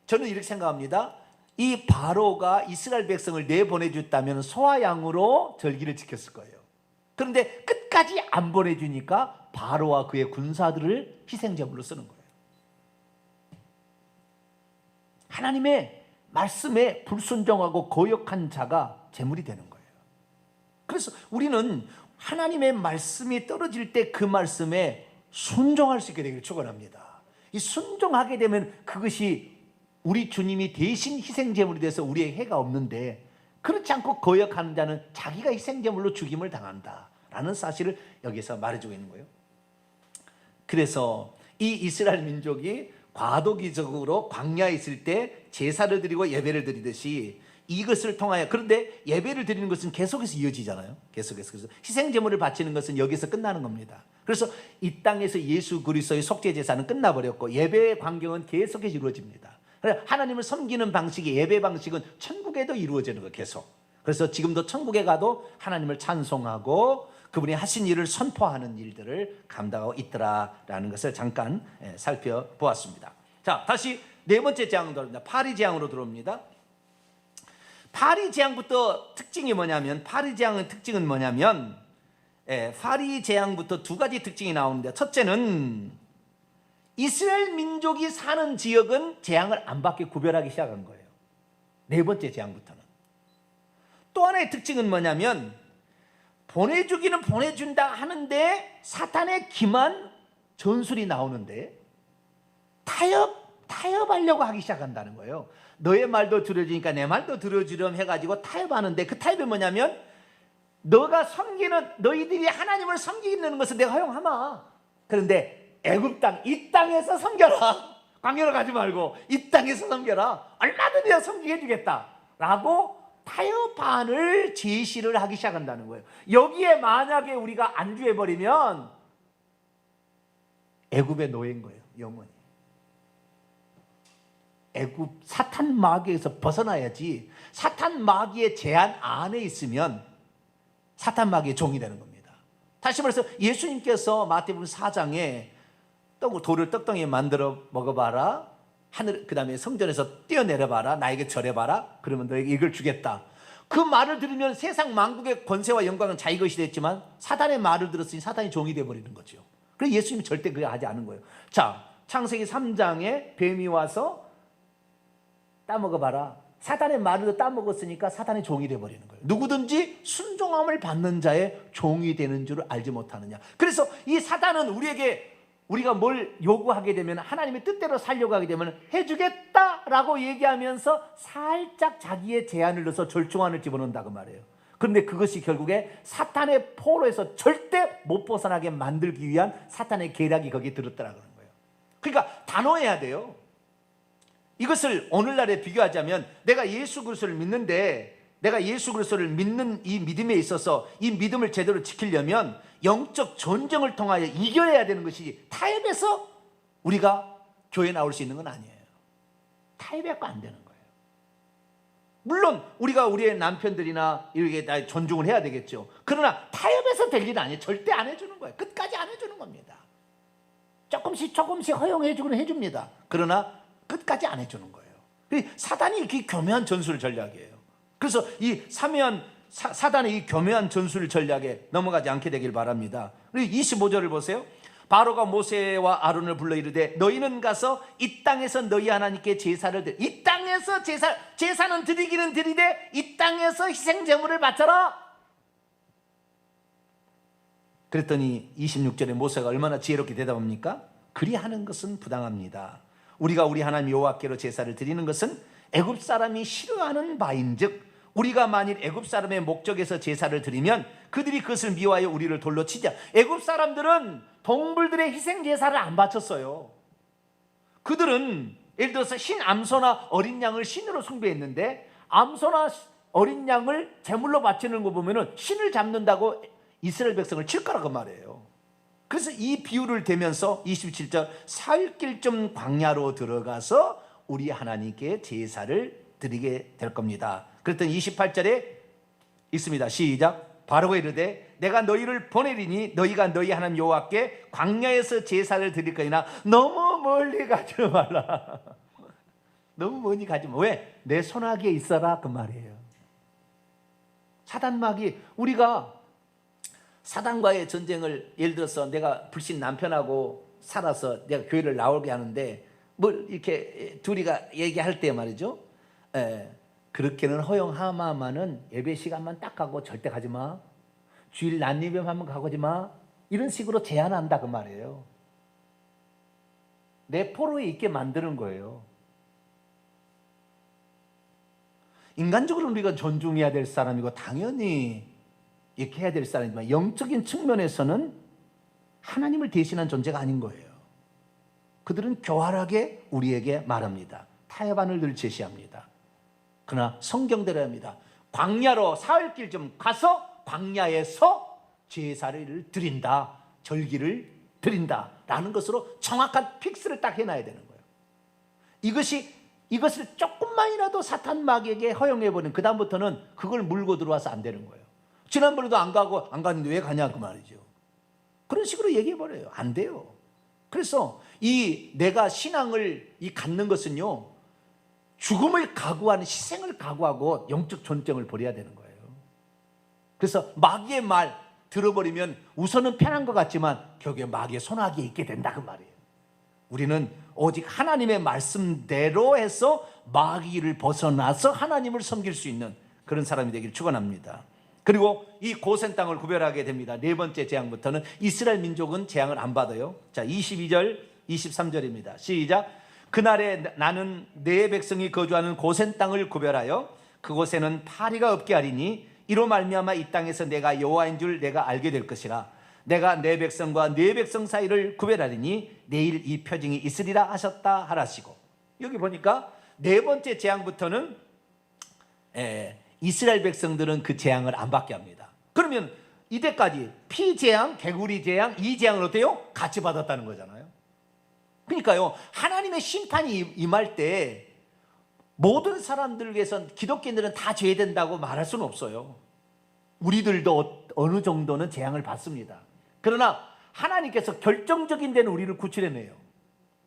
저는 이렇게 생각합니다. 이 바로가 이스라엘 백성을 내보내줬다면 소와 양으로 절기를 지켰을 거예요. 그런데 끝까지 안 보내주니까 바로와 그의 군사들을 희생제물로 쓰는 거예요. 하나님의 말씀에 불순종하고 거역한 자가 제물이 되는 거예요. 그래서 우리는 하나님의 말씀이 떨어질 때 그 말씀에 순종할 수 있게 되기를 축원합니다. 이 순종하게 되면 그것이 우리 주님이 대신 희생제물이 돼서 우리의 해가 없는데, 그렇지 않고 거역하는 자는 자기가 희생제물로 죽임을 당한다라는 사실을 여기서 말해주고 있는 거예요. 그래서 이 이스라엘 민족이 과도기적으로 광야에 있을 때 제사를 드리고 예배를 드리듯이 이것을 통하여, 그런데 예배를 드리는 것은 계속해서 이어지잖아요. 계속해서. 그래서 희생제물을 바치는 것은 여기서 끝나는 겁니다. 그래서 이 땅에서 예수 그리스도의 속죄 제사는 끝나버렸고 예배의 광경은 계속해서 이루어집니다. 하나님을 섬기는 방식이, 예배 방식은 천국에도 이루어지는 거예요. 계속. 그래서 지금도 천국에 가도 하나님을 찬송하고 그분이 하신 일을 선포하는 일들을 감당하고 있더라라는 것을 잠깐 살펴보았습니다. 자, 다시 네 번째 재앙으로 들어옵니다. 파리 재앙으로 들어옵니다. 파리 재앙부터 특징이 뭐냐면, 파리 재앙의 특징은 뭐냐면, 파리 재앙부터 두 가지 특징이 나오는데, 첫째는 이스라엘 민족이 사는 지역은 재앙을 안 받게 구별하기 시작한 거예요. 네 번째 재앙부터는. 또 하나의 특징은 뭐냐면, 보내주기는 보내준다 하는데 사탄의 기만 전술이 나오는데 타협하려고 하기 시작한다는 거예요. 너의 말도 들어주니까 내 말도 들어주렴 해가지고 타협하는데, 그 타협이 뭐냐면, 너희들이 하나님을 섬기는 것은 내가 허용하마. 그런데 애굽 땅, 이 땅에서 섬겨라. 광야로 가지 말고 이 땅에서 섬겨라. 얼마든지 내가 섬기게 해주겠다 라고 타협안을 제시를 하기 시작한다는 거예요. 여기에 만약에 우리가 안주해버리면 애굽의 노예인 거예요. 영원히. 애굽 사탄 마귀에서 벗어나야지, 사탄 마귀의 제한 안에 있으면 사탄 마귀의 종이 되는 겁니다. 다시 말해서 예수님께서 마태복음 4장에 돌을 떡덩이에 만들어 먹어봐라, 그 다음에 성전에서 뛰어내려봐라, 나에게 절해봐라, 그러면 너에게 이걸 주겠다. 그 말을 들으면 세상 만국의 권세와 영광은 자기 것이 됐지만 사탄의 말을 들었으니 사탄이 종이 되어버리는 거죠. 그래서 예수님이 절대 그거 하지 않은 거예요. 자, 창세기 3장에 뱀이 와서 따먹어봐라. 사탄의 말을 따먹었으니까 사탄의 종이 되어버리는 거예요. 누구든지 순종함을 받는 자의 종이 되는 줄을 알지 못하느냐. 그래서 이 사탄은 우리가 뭘 요구하게 되면, 하나님의 뜻대로 살려고 하게 되면 해주겠다라고 얘기하면서 살짝 자기의 제한을 넣어서 절충안을 집어넣는다고 말해요. 그런데 그것이 결국에 사탄의 포로에서 절대 못 벗어나게 만들기 위한 사탄의 계략이 거기에 들었다라는 거예요. 그러니까 단호해야 돼요. 이것을 오늘날에 비교하자면, 내가 예수 그리스도를 믿는데, 내가 예수 그리스도를 믿는 이 믿음에 있어서 이 믿음을 제대로 지키려면 영적 전쟁을 통하여 이겨야 되는 것이지, 타협해서 우리가 교회에 나올 수 있는 건 아니에요. 타협해서 안 되는 거예요. 물론 우리가 우리의 남편들이나 이렇게 다 존중을 해야 되겠죠. 그러나 타협해서 될 일은 아니에요. 절대 안 해주는 거예요. 끝까지 안 해주는 겁니다. 조금씩 허용해주기는 해줍니다. 그러나 끝까지 안 해주는 거예요. 사단이 이렇게 교묘한 전술 전략이에요. 그래서 이 사단의 이 교묘한 전술 전략에 넘어가지 않게 되길 바랍니다. 그리고 25절을 보세요. 바로가 모세와 아론을 불러 이르되 너희는 가서 이 땅에서 너희 하나님께 제사를 드리. 이 땅에서 제사는 드리기는 드리되 이 땅에서 희생제물을 바쳐라. 그랬더니 26절에 모세가 얼마나 지혜롭게 대답합니까? 그리하는 것은 부당합니다. 우리가 우리 하나님 여호와께로 제사를 드리는 것은 애굽 사람이 싫어하는 바인즉 우리가 만일 애굽 사람의 목적에서 제사를 드리면 그들이 그것을 미워하여 우리를 돌로 치자. 애굽 사람들은 동물들의 희생 제사를 안 바쳤어요. 그들은 예를 들어서 흰 암소나 어린 양을 신으로 숭배했는데 암소나 어린 양을 제물로 바치는 거 보면은 신을 잡는다고 이스라엘 백성을 칠 거라고 말이에요. 그래서 이 비유를 대면서 27절 사흘길쯤 광야로 들어가서 우리 하나님께 제사를 드리게 될 겁니다. 그랬더니 28절에 있습니다. 시작. 바로가 이르되 내가 너희를 보내리니 너희가 너희 하나님 여호와께 광야에서 제사를 드릴 거니나 너무 멀리 가지 말라. 너무 멀리 가지 마. 왜? 내 손아귀에 있어라 그 말이에요. 사단마귀, 우리가 사단과의 전쟁을, 예를 들어서 내가 불신 남편하고 살아서 내가 교회를 나오게 하는데 뭘 이렇게 둘이가 얘기할 때 말이죠, 그렇게는 허용하마마는 예배 시간만 딱 가고 절대 가지 마, 주일 낮 예배만 가고지 마, 이런 식으로 제한한다 그 말이에요. 내 포로에 있게 만드는 거예요. 인간적으로 우리가 존중해야 될 사람이고 당연히 이렇게 해야 될 사람이지만 영적인 측면에서는 하나님을 대신한 존재가 아닌 거예요. 그들은 교활하게 우리에게 말합니다. 타협안을 늘 제시합니다. 그러나 성경대로 합니다. 광야로 사흘길 좀 가서 광야에서 제사를 드린다, 절기를 드린다 라는 것으로 정확한 픽스를 딱 해놔야 되는 거예요. 이것을 조금만이라도 사탄 마귀에게 허용해버리면 그 다음부터는 그걸 물고 들어와서 안 되는 거예요. 지난번에도 안 갔는데 왜 가냐 그 말이죠. 그런 식으로 얘기해버려요. 안 돼요. 그래서 내가 신앙을 갖는 것은요, 죽음을 각오하는, 희생을 각오하고 영적 존경을 벌여야 되는 거예요. 그래서 마귀의 말 들어버리면 우선은 편한 것 같지만 결국에 마귀의 손아귀에 있게 된다 그 말이에요. 우리는 오직 하나님의 말씀대로 해서 마귀를 벗어나서 하나님을 섬길 수 있는 그런 사람이 되기를 축원합니다. 그리고 이 고센 땅을 구별하게 됩니다. 네 번째 재앙부터는 이스라엘 민족은 재앙을 안 받아요. 자, 22절 23절입니다. 시작. 그날에 나는 내 백성이 거주하는 고센 땅을 구별하여 그곳에는 파리가 없게 하리니 이로 말미암아 이 땅에서 내가 여호와인 줄 내가 알게 될 것이라. 내가 내 백성과 네 백성 사이를 구별하리니 내일 이 표징이 있으리라 하셨다 하라시고. 여기 보니까 네 번째 재앙부터는 이스라엘 백성들은 그 재앙을 안 받게 합니다. 그러면 이때까지 피재앙, 개구리 재앙, 이 재앙을 어때요? 같이 받았다는 거잖아요. 그러니까요, 하나님의 심판이 임할 때 모든 사람들에게서 기독교인들은 다 죄된다고 말할 수는 없어요. 우리들도 어느 정도는 재앙을 받습니다. 그러나 하나님께서 결정적인 데는 우리를 구출해내요.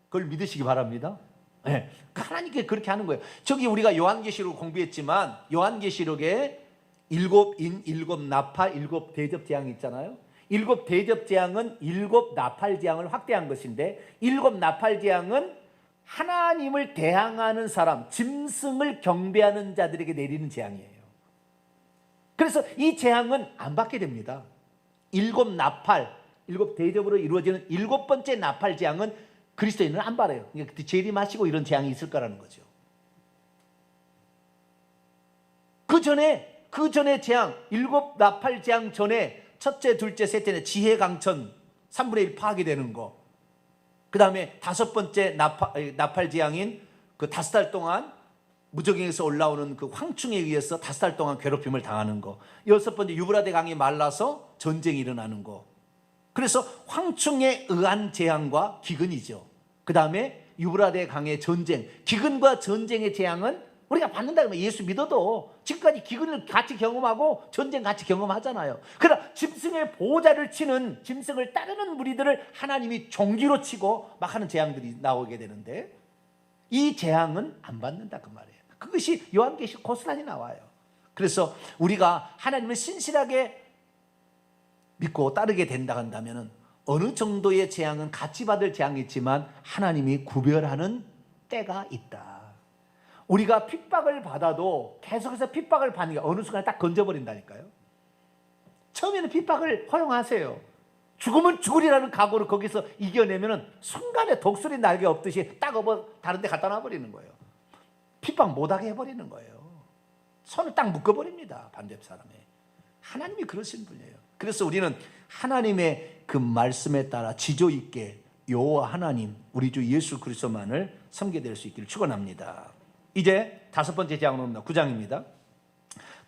그걸 믿으시기 바랍니다. 네, 하나님께 그렇게 하는 거예요. 저기 우리가 요한계시록 공부했지만 요한계시록에 7인, 7나팔, 7대접 재앙이 있잖아요. 7대접 재앙은 7나팔 재앙을 확대한 것인데 7나팔 재앙은 하나님을 대항하는 사람, 짐승을 경배하는 자들에게 내리는 재앙이에요. 그래서 이 재앙은 안 받게 됩니다. 7나팔, 7대접으로 이루어지는 7번째 나팔 재앙은 그리스도인은 안 받아요. 그러니까 재림하시고 이런 재앙이 있을 거라는 거죠. 그 전에 재앙, 7나팔 재앙 전에 첫째, 둘째, 셋째 지혜 강천 3분의 1 파괴되는 거. 그 다음에 5번째 나팔 재앙인 그 5달 동안 무적행에서 올라오는 그 황충에 의해서 5달 동안 괴롭힘을 당하는 거. 6번째 유브라데 강이 말라서 전쟁이 일어나는 거. 그래서 황충에 의한 재앙과 기근이죠. 그 다음에 유브라데 강의 전쟁, 기근과 전쟁의 재앙은 우리가 받는다 그러면 예수 믿어도 지금까지 기근을 같이 경험하고 전쟁 같이 경험하잖아요. 그러나 짐승의 보호자를 치는, 짐승을 따르는 무리들을 하나님이 종기로 치고 막 하는 재앙들이 나오게 되는데 이 재앙은 안 받는다 그 말이에요. 그것이 요한계시록 고스란히 나와요. 그래서 우리가 하나님을 신실하게 믿고 따르게 된다 한다면 어느 정도의 재앙은 같이 받을 재앙이 있지만 하나님이 구별하는 때가 있다. 우리가 핍박을 받아도 계속해서 핍박을 받는 게 어느 순간에 딱 건져버린다니까요. 처음에는 핍박을 허용하세요. 죽으면 죽으리라는 각오를 거기서 이겨내면 순간에 독수리 날개 없듯이 딱 다른 데 갖다 놔버리는 거예요. 핍박 못하게 해버리는 거예요. 손을 딱 묶어버립니다. 반대 사람에. 하나님이 그러신 분이에요. 그래서 우리는 하나님의 그 말씀에 따라 지조 있게 여호와 하나님, 우리 주 예수 그리스도만을 섬기게 될 수 있기를 축원합니다. 이제 5번째 재앙으로 옵니다. 9장입니다.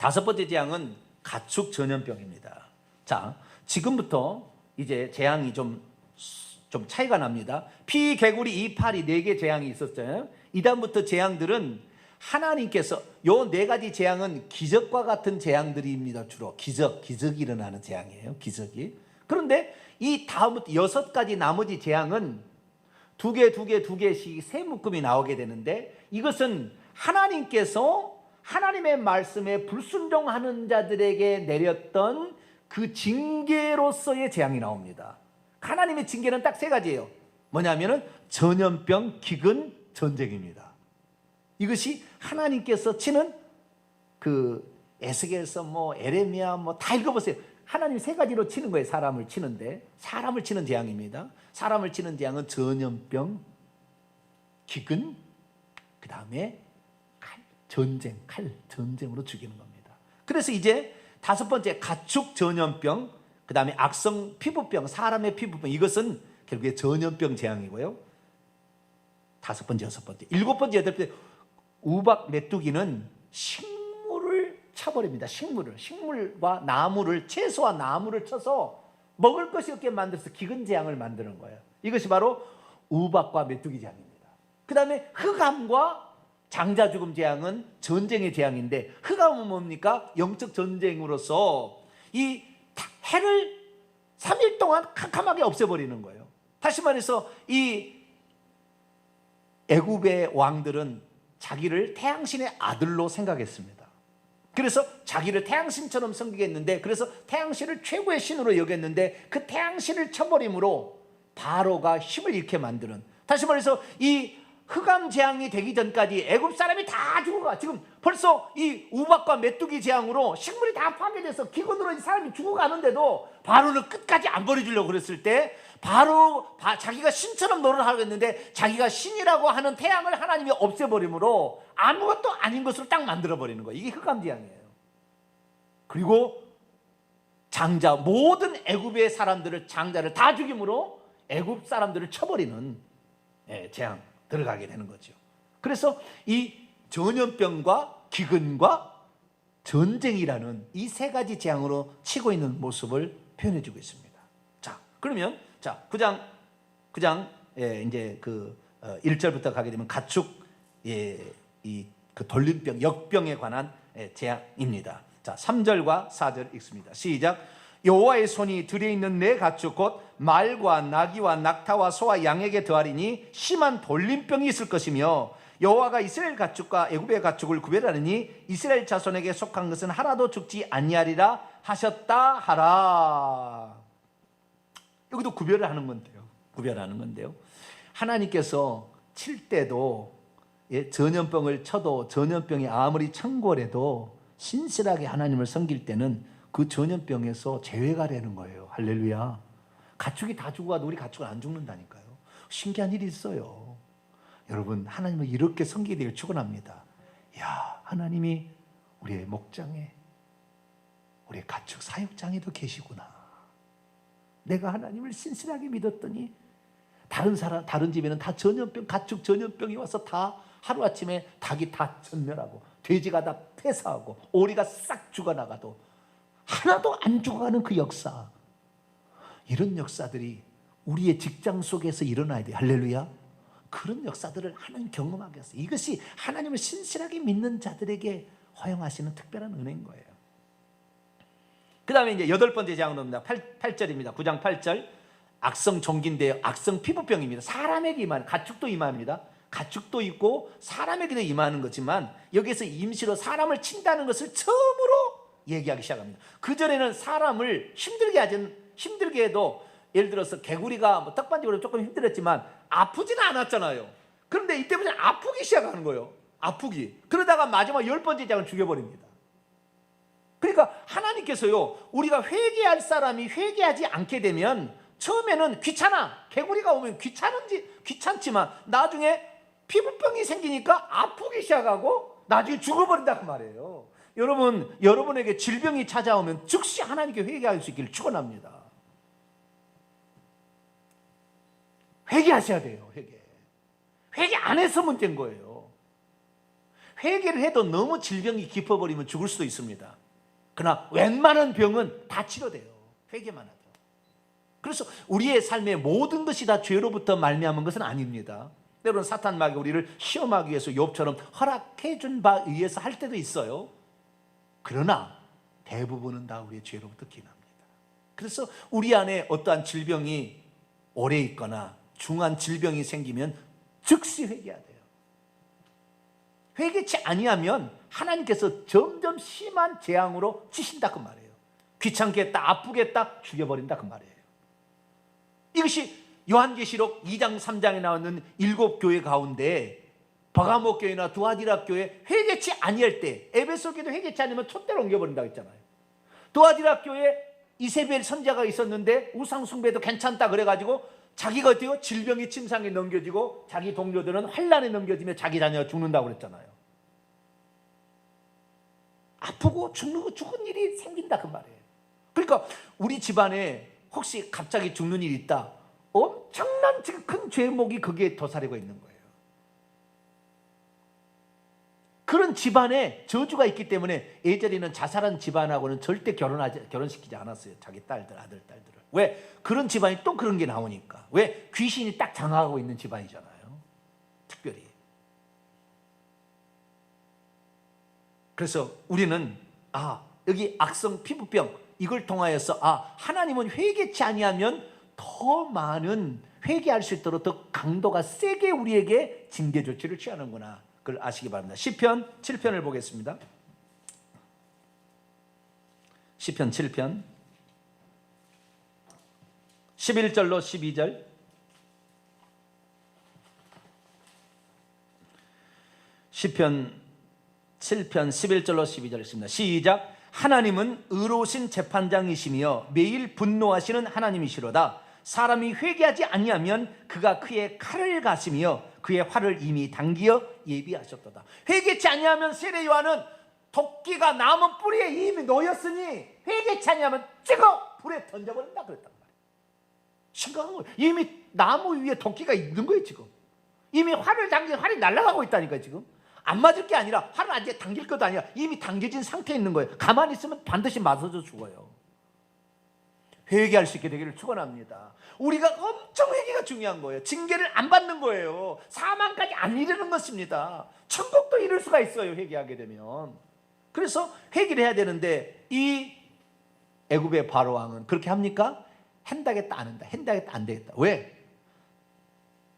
다섯 번째 재앙은 가축 전염병입니다. 자, 지금부터 이제 재앙이 좀 차이가 납니다. 피, 개구리, 이파리 4개 재앙이 있었잖아요. 이다음부터 재앙들은 하나님께서 요 4가지 재앙은 기적과 같은 재앙들입니다. 주로 기적이 일어나는 재앙이에요. 기적이. 그런데 이 다음부터 6가지 나머지 재앙은 2개씩 세 묶음이 나오게 되는데, 이것은 하나님께서 하나님의 말씀에 불순종하는 자들에게 내렸던 그 징계로서의 재앙이 나옵니다. 하나님의 징계는 딱 3가지예요. 뭐냐면은 전염병, 기근, 전쟁입니다. 이것이 하나님께서 치는 그 에스겔서 에레미야 다 읽어보세요. 하나님 3가지로 치는 거예요. 사람을 치는데, 사람을 치는 재앙입니다. 사람을 치는 재앙은 전염병, 기근, 그 다음에 전쟁으로 죽이는 겁니다. 그래서 이제 5번째 가축 전염병, 그 다음에 악성 피부병, 사람의 피부병, 이것은 결국에 전염병 재앙이고요. 5번째, 6번째, 7번째, 8번째 우박 메뚜기는 식물을 쳐버립니다. 식물과 나무를, 채소와 나무를 쳐서 먹을 것이 없게 만들어서 기근 재앙을 만드는 거예요. 이것이 바로 우박과 메뚜기 재앙입니다. 그 다음에 흑암과 장자 죽음 재앙은 전쟁의 재앙인데, 흑암은 뭡니까? 영적 전쟁으로서 이 해를 3일 동안 캄캄하게 없애버리는 거예요. 다시 말해서 이 애굽의 왕들은 자기를 태양신의 아들로 생각했습니다. 그래서 자기를 태양신처럼 섬기겠는데, 그래서 태양신을 최고의 신으로 여겼는데, 그 태양신을 쳐버림으로 바로가 힘을 잃게 만드는, 다시 말해서 이 흑암 재앙이 되기 전까지 애굽 사람이 다 죽어가. 지금 벌써 이 우박과 메뚜기 재앙으로 식물이 다 파괴돼서 기근으로 사람이 죽어가는데도 바로는 끝까지 안 버려주려고 그랬을 때, 바로 자기가 신처럼 노릇하고 있는데 자기가 신이라고 하는 태양을 하나님이 없애버림으로 아무것도 아닌 것으로 딱 만들어버리는 거예요. 이게 흑암 재앙이에요. 그리고 장자, 모든 애굽의 사람들을, 장자를 다 죽임으로 애굽 사람들을 쳐버리는 재앙 들어가게 되는 거죠. 그래서 이 전염병과 기근과 전쟁이라는 이 3가지 재앙으로 치고 있는 모습을 표현해 주고 있습니다. 자, 그러면 9장 이제 1절부터 가게 되면 가축 그 돌림병, 역병에 관한 재앙입니다. 자, 3절과 4절 읽습니다. 시작. 여호와의 손이 들에 있는 내 가축 곧 말과 나귀와 낙타와 소와 양에게 더하리니 심한 돌림병이 있을 것이며, 여호와가 이스라엘 가축과 애굽의 가축을 구별하느니 이스라엘 자손에게 속한 것은 하나도 죽지 아니하리라 하셨다 하라. 여기도 구별을 하는 건데요. 하나님께서 칠 때도 전염병을 쳐도, 전염병이 아무리 청골해도 신실하게 하나님을 섬길 때는 그 전염병에서 제외가 되는 거예요. 할렐루야. 가축이 다 죽어가도 우리 가축은 안 죽는다니까요. 신기한 일이 있어요. 여러분, 하나님을 이렇게 섬기기를 축원합니다. 야, 하나님이 우리의 목장에, 우리의 가축 사육장에도 계시구나. 내가 하나님을 신실하게 믿었더니 다른 집에는 다 전염병, 가축 전염병이 와서 다 하루아침에 닭이 다 전멸하고 돼지가 다 폐사하고 오리가 싹 죽어나가도 하나도 안 죽어가는 그 역사, 이런 역사들이 우리의 직장 속에서 일어나야 돼요. 할렐루야. 그런 역사들을 하나님 경험하게 하세요. 이것이 하나님을 신실하게 믿는 자들에게 허용하시는 특별한 은혜인 거예요. 그 다음에 이제 8번째 재앙입니다. 8절입니다. 9장 8절. 악성 종기인데요, 악성 피부병입니다. 사람에게 임하는, 가축도 임합니다. 가축도 있고 사람에게도 임하는 거지만, 여기서 임시로 사람을 친다는 것을 처음으로 얘기하기 시작합니다. 그전에는 사람을 힘들게 해도, 예를 들어서 개구리가 떡반지로 조금 힘들었지만 아프지는 않았잖아요. 그런데 이때부터 아프기 시작하는 거예요. 아프기. 그러다가 마지막 10번째 장을 죽여버립니다. 그러니까 하나님께서요, 우리가 회개할 사람이 회개하지 않게 되면 처음에는 귀찮아, 개구리가 오면 귀찮지만 나중에 피부병이 생기니까 아프기 시작하고 나중에 죽어버린다 그 말이에요. 여러분, 여러분에게 질병이 찾아오면 즉시 하나님께 회개할 수 있기를 축원합니다. 회개하셔야 돼요. 회개 안 해서 문제인 거예요. 회개를 해도 너무 질병이 깊어버리면 죽을 수도 있습니다. 그러나 웬만한 병은 다 치료돼요. 회개만 하죠. 그래서 우리의 삶의 모든 것이 다 죄로부터 말미암은 것은 아닙니다. 때로는 사탄 마귀가 우리를 시험하기 위해서 욥처럼 허락해 준 바 의해서 할 때도 있어요. 그러나 대부분은 다 우리의 죄로부터 기납니다. 그래서 우리 안에 어떠한 질병이 오래 있거나 중한 질병이 생기면 즉시 회개해야 돼요. 회개치 아니하면 하나님께서 점점 심한 재앙으로 치신다 그 말이에요. 귀찮게 했다, 아프겠다, 죽여버린다 그 말이에요. 이것이 요한계시록 2장 3장에 나오는 7교회 가운데 버가모 교회나 두아디라 교회 회개치 아니할 때, 에베소 교회도 회개치 아니면 촛대로 옮겨버린다고 했잖아요. 두아디라 교회 이세벨 선자가 있었는데 우상 숭배도 괜찮다 그래가지고 자기가 어때요? 질병이 침상에 넘겨지고 자기 동료들은 환난에 넘겨지며 자기 자녀가 죽는다고 그랬잖아요. 아프고 죽은 일이 생긴다 그 말이에요. 그러니까 우리 집안에 혹시 갑자기 죽는 일이 있다, 엄청난 지금 큰 죄목이 거기에 도사리고 있는 거예요. 그런 집안에 저주가 있기 때문에 예전에는 자살한 집안하고는 절대 결혼시키지 않았어요. 자기 딸들, 아들, 딸들을. 왜? 그런 집안이 또 그런 게 나오니까. 왜? 귀신이 딱 장악하고 있는 집안이잖아요. 특별히. 그래서 우리는 여기 악성 피부병 이걸 통하여서 하나님은 회개치 아니하면 더 많은 회개할 수 있도록 더 강도가 세게 우리에게 징계 조치를 취하는구나. 그걸 아시기 바랍니다. 시편 7편을 보겠습니다. 시편 7편 11절로 12절. 시편 7편 11절로 12절 있습니다. 시작. 하나님은 의로우신 재판장이시며 매일 분노하시는 하나님이시로다. 사람이 회개하지 아니하면 그가 그의 칼을 가시며 그의 활을 이미 당기어 예비하셨도다. 회개치 아니하면 세례 요한은 도끼가 나무 뿌리에 이미 놓였으니 회개치 아니하면 찍어 불에 던져버린다 그랬단 말이에요. 심각한 거예요. 이미 나무 위에 도끼가 있는 거예요. 지금 이미 활을 당긴 활이 날아가고 있다니까요. 지금 안 맞을 게 아니라 활을 아직 당길 것도 아니라 이미 당겨진 상태에 있는 거예요. 가만히 있으면 반드시 맞아져 죽어요. 회개할 수 있게 되기를 축원합니다. 우리가 엄청 회개가 중요한 거예요. 징계를 안 받는 거예요. 사망까지 안 이르는 것입니다. 천국도 이룰 수가 있어요. 회개하게 되면. 그래서 회개를 해야 되는데 이 애굽의 바로 왕은 그렇게 합니까? 한다겠다 안 한다. 한다겠다 안 되겠다. 왜?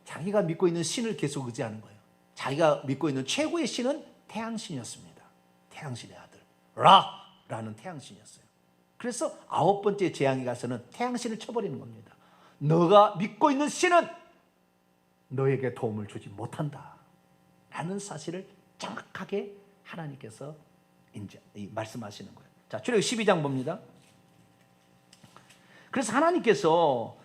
자기가 믿고 있는 신을 계속 의지하는 거예요. 자기가 믿고 있는 최고의 신은 태양신이었습니다. 태양신의 아들 라라는 태양신이었어요. 그래서 9번째 재앙에 가서는 태양신을 쳐버리는 겁니다. 너가 믿고 있는 신은 너에게 도움을 주지 못한다 라는 사실을 정확하게 하나님께서 이제 말씀하시는 거예요. 자, 출애굽 12장 봅니다. 그래서 하나님께서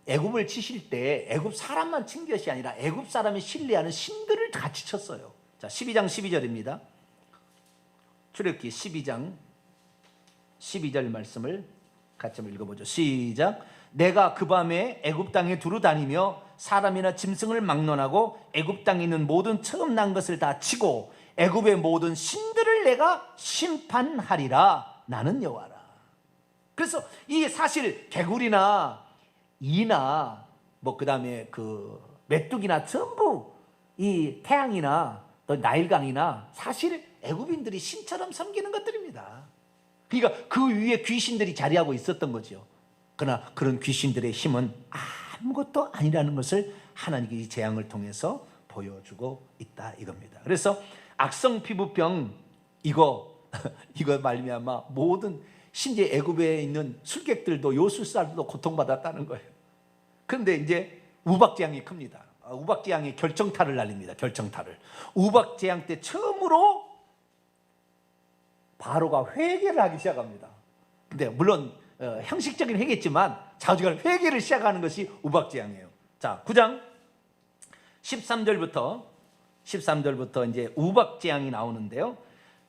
애굽을 치실 때 애굽 사람만 친 것이 아니라 애굽 사람이 신뢰하는 신들을 같이 쳤어요. 자, 12장 12절입니다. 출애굽기 12장 12절 말씀을 같이 한번 읽어보죠. 시작. 내가 그 밤에 애굽 땅에 두루 다니며 사람이나 짐승을 막론하고 애굽 땅에 있는 모든 처음 난 것을 다 치고 애굽의 모든 신들을 내가 심판하리라. 나는 여호와라. 그래서 이 사실 개구리나 이나 그다음에 메뚜기나 전부 이 태양이나 또 나일강이나 사실 애굽인들이 신처럼 섬기는 것들입니다. 그러니까 그 위에 귀신들이 자리하고 있었던 거죠. 그러나 그런 귀신들의 힘은 아무것도 아니라는 것을 하나님이 이 재앙을 통해서 보여주고 있다 이겁니다. 그래서 악성 피부병 이거 말미암아 모든 심지어 애굽에 있는 술객들도 요술사들도 고통받았다는 거예요. 그런데 이제 우박재앙이 큽니다. 우박재앙이 결정타를 날립니다. 결정타를. 우박재앙 때 처음으로 바로가 회개를 하기 시작합니다. 근데 물론 형식적인 회개지만 자주간 회개를 시작하는 것이 우박재앙이에요. 자, 9장 13절부터 이제 우박재앙이 나오는데요.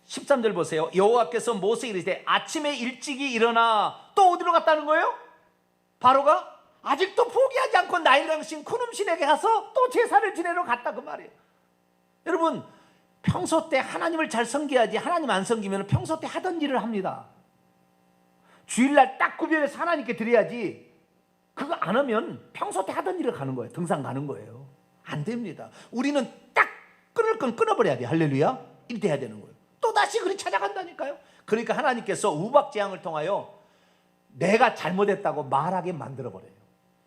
13절 보세요. 여호와께서 모세에게 이르시되 아침에 일찍이 일어나. 또 어디로 갔다는 거예요? 바로가 아직도 포기하지 않고 나일강신 쿠눔신에게 가서 또 제사를 지내러 갔다 그 말이에요. 여러분 평소 때 하나님을 잘 섬겨야지, 하나님 안 섬기면 평소 때 하던 일을 합니다. 주일날 딱 구별해서 하나님께 드려야지, 그거 안 하면 평소 때 하던 일을 가는 거예요. 등산 가는 거예요. 안 됩니다. 우리는 딱 끊을 건 끊어버려야 돼요. 할렐루야. 이렇게 해야 되는 거예요. 또다시 그리 찾아간다니까요. 그러니까 하나님께서 우박재앙을 통하여 내가 잘못했다고 말하게 만들어버려요.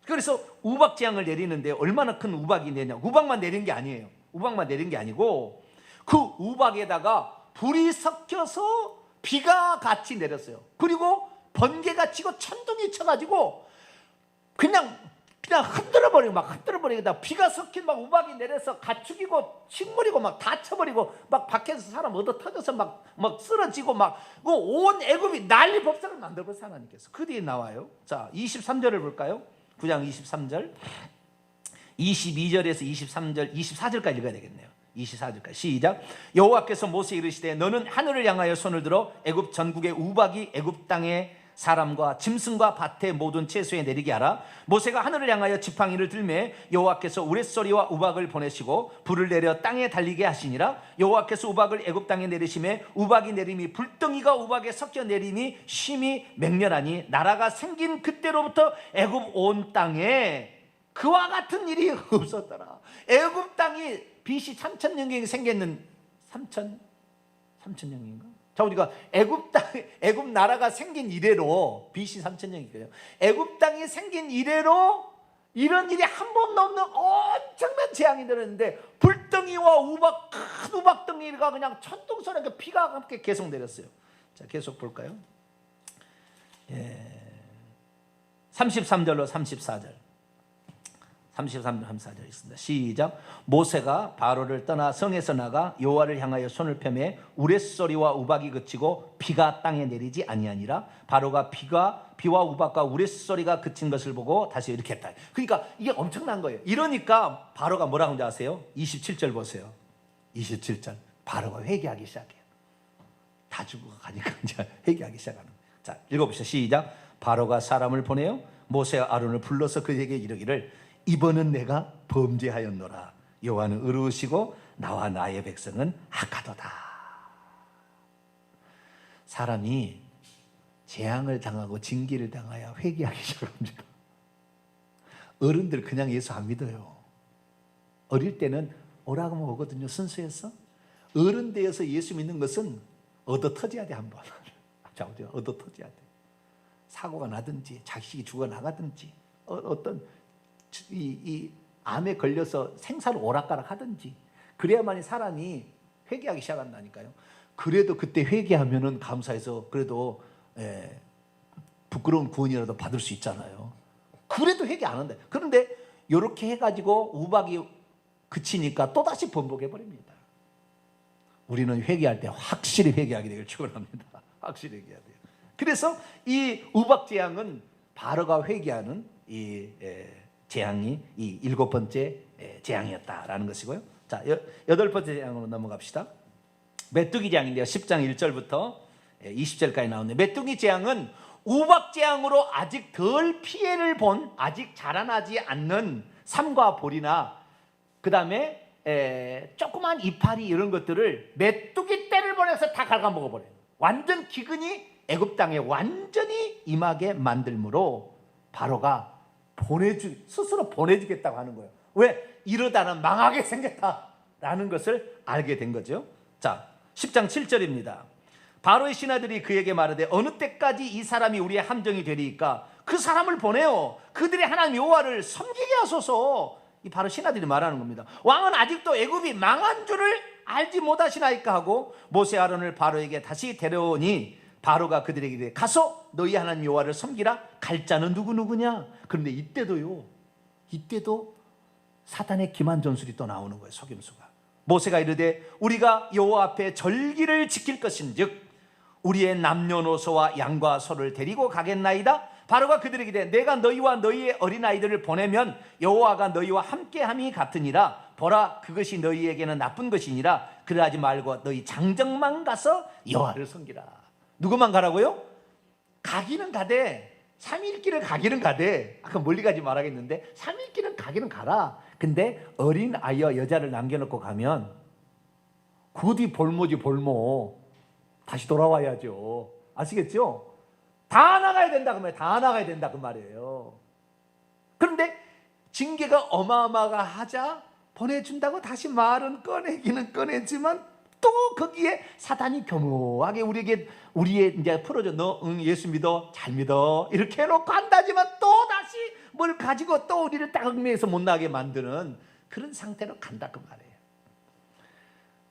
그래서 우박재앙을 내리는데 얼마나 큰 우박이 내냐. 우박만 내린 게 아니에요. 우박만 내린 게 아니고 그 우박에다가 불이 섞여서 비가 같이 내렸어요. 그리고 번개가 치고 천둥이 쳐가지고 그냥 흔들어버리고 막 흔들어버리고 비가 섞인 막 우박이 내려서 가축이고 식물이고 막 다 쳐버리고 막 밖에서 사람 얻어 터져서 막 쓰러지고 막 온 애굽이 난리 법석을 만들어버렸어요. 하나님께서. 그 뒤에 나와요. 자, 23절을 볼까요? 9장 23절, 22절에서 23절, 24절까지 읽어야 되겠네요. 24절까지 시작. 여호와께서 모세에 이르시되 너는 하늘을 향하여 손을 들어 애굽 전국의 우박이 애굽 땅에 사람과 짐승과 밭의 모든 채소에 내리게 하라. 모세가 하늘을 향하여 지팡이를 들매 여호와께서 우레소리와 우박을 보내시고 불을 내려 땅에 달리게 하시니라. 여호와께서 우박을 애굽 땅에 내리심에 우박이 내림이 불덩이가 우박에 섞여 내림이 심히 맹렬하니 나라가 생긴 그때로부터 애굽 온 땅에 그와 같은 일이 없었더라. 애굽 땅이 BC 3000년경에 생겼는 3000년인가? 자, 우리가 애굽 나라가 생긴 이래로 BC 3000년이고요. 애굽 땅이 생긴 이래로 이런 일이 한 번도 없는 엄청난 재앙이 내렸는데 불덩이와 우박, 큰 우박덩이가 그냥 천둥소리가 비가 함께 계속 내렸어요. 자, 계속 볼까요? 33절로 34절. 33절 34절 있습니다. 시작. 모세가 바로를 떠나 성에서 나가 여호와를 향하여 손을 펴매 우레소리와 우박이 그치고 비가 땅에 내리지 아니하니라. 바로가 비와 우박과 우레소리가 그친 것을 보고 다시 이렇게 했다. 그러니까 이게 엄청난 거예요. 이러니까 바로가 뭐라고 하는지 아세요? 27절 보세요. 27절. 바로가 회개하기 시작해요. 다 죽고 가니까 이제 회개하기 시작하는 거예요. 자, 읽어보시죠. 시작. 바로가 사람을 보내요 모세와 아론을 불러서 그에게 이르기를 이번은 내가 범죄하였노라. 여호와는 의로우시고 나와 나의 백성은 악하도다. 사람이 재앙을 당하고 징계를 당하여 회개하기 시작합니다. 어른들 그냥 예수 안 믿어요. 어릴 때는 오라고 하면 오거든요. 순수해서. 어른 되어서 예수 믿는 것은 얻어 터져야 돼. 한번. 자, 얻어 터져야 돼. 사고가 나든지 자식이 죽어나가든지 어떤 이 암에 걸려서 생사를 오락가락 하든지 그래야만이 사람이 회개하기 시작한다니까요. 그래도 그때 회개하면은 감사해서 그래도 부끄러운 구원이라도 받을 수 있잖아요. 그래도 회개 안 한다. 그런데 이렇게 해가지고 우박이 그치니까 또다시 번복해버립니다. 우리는 회개할 때 확실히 회개하게 되길 축원합니다. 확실히 회개해야 돼요. 그래서 이 우박 재앙은 바로가 회개하는 이 재앙이 이 7번째 재앙이었다라는 것이고요. 자, 8번째 재앙으로 넘어갑시다. 메뚜기 재앙인데요. 10장 1절부터 20절까지 나오는데 메뚜기 재앙은 우박 재앙으로 아직 덜 피해를 본 아직 자라나지 않는 삼과 볼이나 그 다음에 조그만 이파리 이런 것들을 메뚜기 떼를 보내서 다 갉아먹어버려요. 완전 기근이 애굽 땅에 완전히 임하게 만들므로 바로가 스스로 보내주겠다고 하는 거예요. 왜? 이러다는 망하게 생겼다라는 것을 알게 된 거죠. 자, 10장 7절입니다. 바로의 신하들이 그에게 말하되 어느 때까지 이 사람이 우리의 함정이 되리이까 그 사람을 보내어 그들의 하나님 여호와를 섬기게 하소서. 이 바로 신하들이 말하는 겁니다. 왕은 아직도 애굽이 망한 줄을 알지 못하시나이까 하고 모세 아론을 바로에게 다시 데려오니 바로가 그들에게 이르되 가서 너희 하나님 여호와를 섬기라. 갈 자는 누구냐? 그런데 이때도 사단의 기만 전술이 또 나오는 거예요. 속임수가. 모세가 이르되 우리가 여호와 앞에 절기를 지킬 것인즉 우리의 남녀노소와 양과 소를 데리고 가겠나이다. 바로가 그들에게 이르되 내가 너희와 너희의 어린아이들을 보내면 여호와가 너희와 함께함이 같으니라. 보라, 그것이 너희에게는 나쁜 것이니라. 그러하지 말고 너희 장정만 가서 여호와를 섬기라. 누구만 가라고요? 가기는 가되 3일 길을 가기는 가되 아까 멀리 가지 말아야겠는데 3일 길은 가기는 가라. 근데 어린 아이와 여자를 남겨놓고 가면 그 뒤 볼모지 볼모. 다시 돌아와야죠. 아시겠죠? 다 나가야 된다 그 말이에요. 다 나가야 된다 그 말이에요. 그런데 징계가 어마어마하자 보내준다고 다시 말은 꺼내기는 꺼내지만 또 거기에 사단이 교묘하게 우리의 이제 풀어줘. 너 예수 믿어, 잘 믿어 이렇게 해놓고 한다지만 또 다시 뭘 가지고 또 우리를 딱 얽매여서 못 나게 만드는 그런 상태로 간다 그 말이에요.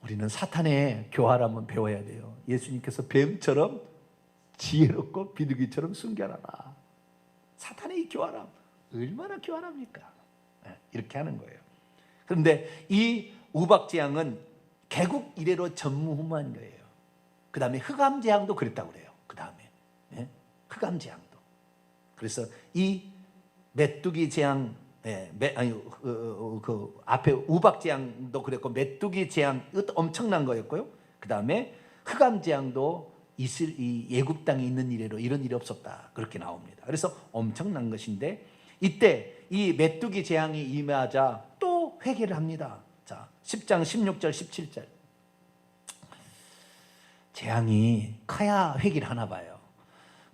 우리는 사탄의 교활함은 배워야 돼요. 예수님께서 뱀처럼 지혜롭고 비둘기처럼 순결하라. 사탄의 이 교활함 얼마나 교활합니까? 이렇게 하는 거예요. 그런데 이 우박재앙은 개국 이래로 전무후무한 거예요. 그 다음에 흑암재앙도 그랬다고 그래요. 그 다음에 흑암재앙도. 그래서 이 메뚜기 재앙, 그 앞에 우박재앙도 그랬고 메뚜기 재앙 이것도 엄청난 거였고요. 그 다음에 흑암재앙도 이 예굽 땅에 있는 이래로 이런 일이 없었다 그렇게 나옵니다. 그래서 엄청난 것인데 이때 이 메뚜기 재앙이 임하자 또 회개를 합니다. 자, 10장 16절 17절. 재앙이 커야 회개를 하나 봐요.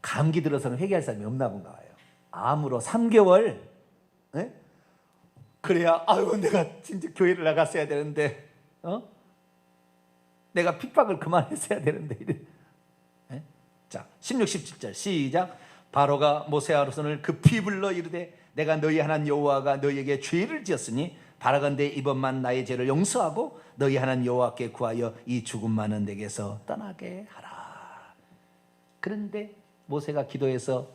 감기 들어서는 회개할 사람이 없나 본가 봐요. 암으로 3개월 그래야 아유 내가 진짜 교회를 나갔어야 되는데 내가 핍박을 그만했어야 되는데 자 16, 17절 시작. 바로가 모세와 아론을 급히 불러 이르되 내가 너희 하나님 여호와가 너희에게 죄를 지었으니 바라건대 이번만 나의 죄를 용서하고 너희 하나님 여호와께 구하여 이 죽음 많은 댁에서 떠나게 하라. 그런데 모세가 기도해서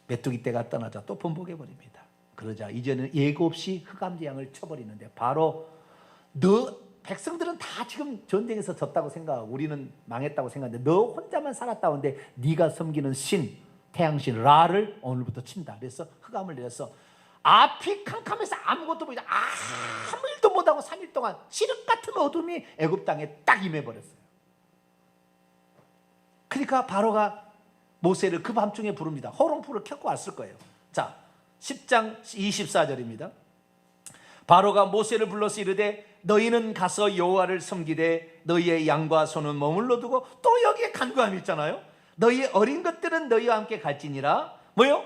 메뚜기 떼가 떠나자 또 번복해 버립니다. 그러자 이제는 예고 없이 흑암재앙을 쳐버리는데 바로 너 백성들은 다 지금 전쟁에서 졌다고 생각하고 우리는 망했다고 생각하는데 너 혼자만 살았다는데 네가 섬기는 신 태양신 라를 오늘부터 친다. 그래서 흑암을 내려서 앞이 캄캄해서 아무것도 보이지 아무 일도 못하고 3일 동안 칠흑 같은 어둠이 애굽 땅에 딱 임해버렸어요. 그러니까 바로가 모세를 그 밤중에 부릅니다. 호롱불을 켜고 왔을 거예요. 자 10장 24절입니다. 바로가 모세를 불러서 이르되 너희는 가서 여호와를 섬기되 너희의 양과 소는 머물러 두고 또 여기에 간구함이 있잖아요. 너희의 어린 것들은 너희와 함께 갈지니라. 뭐요?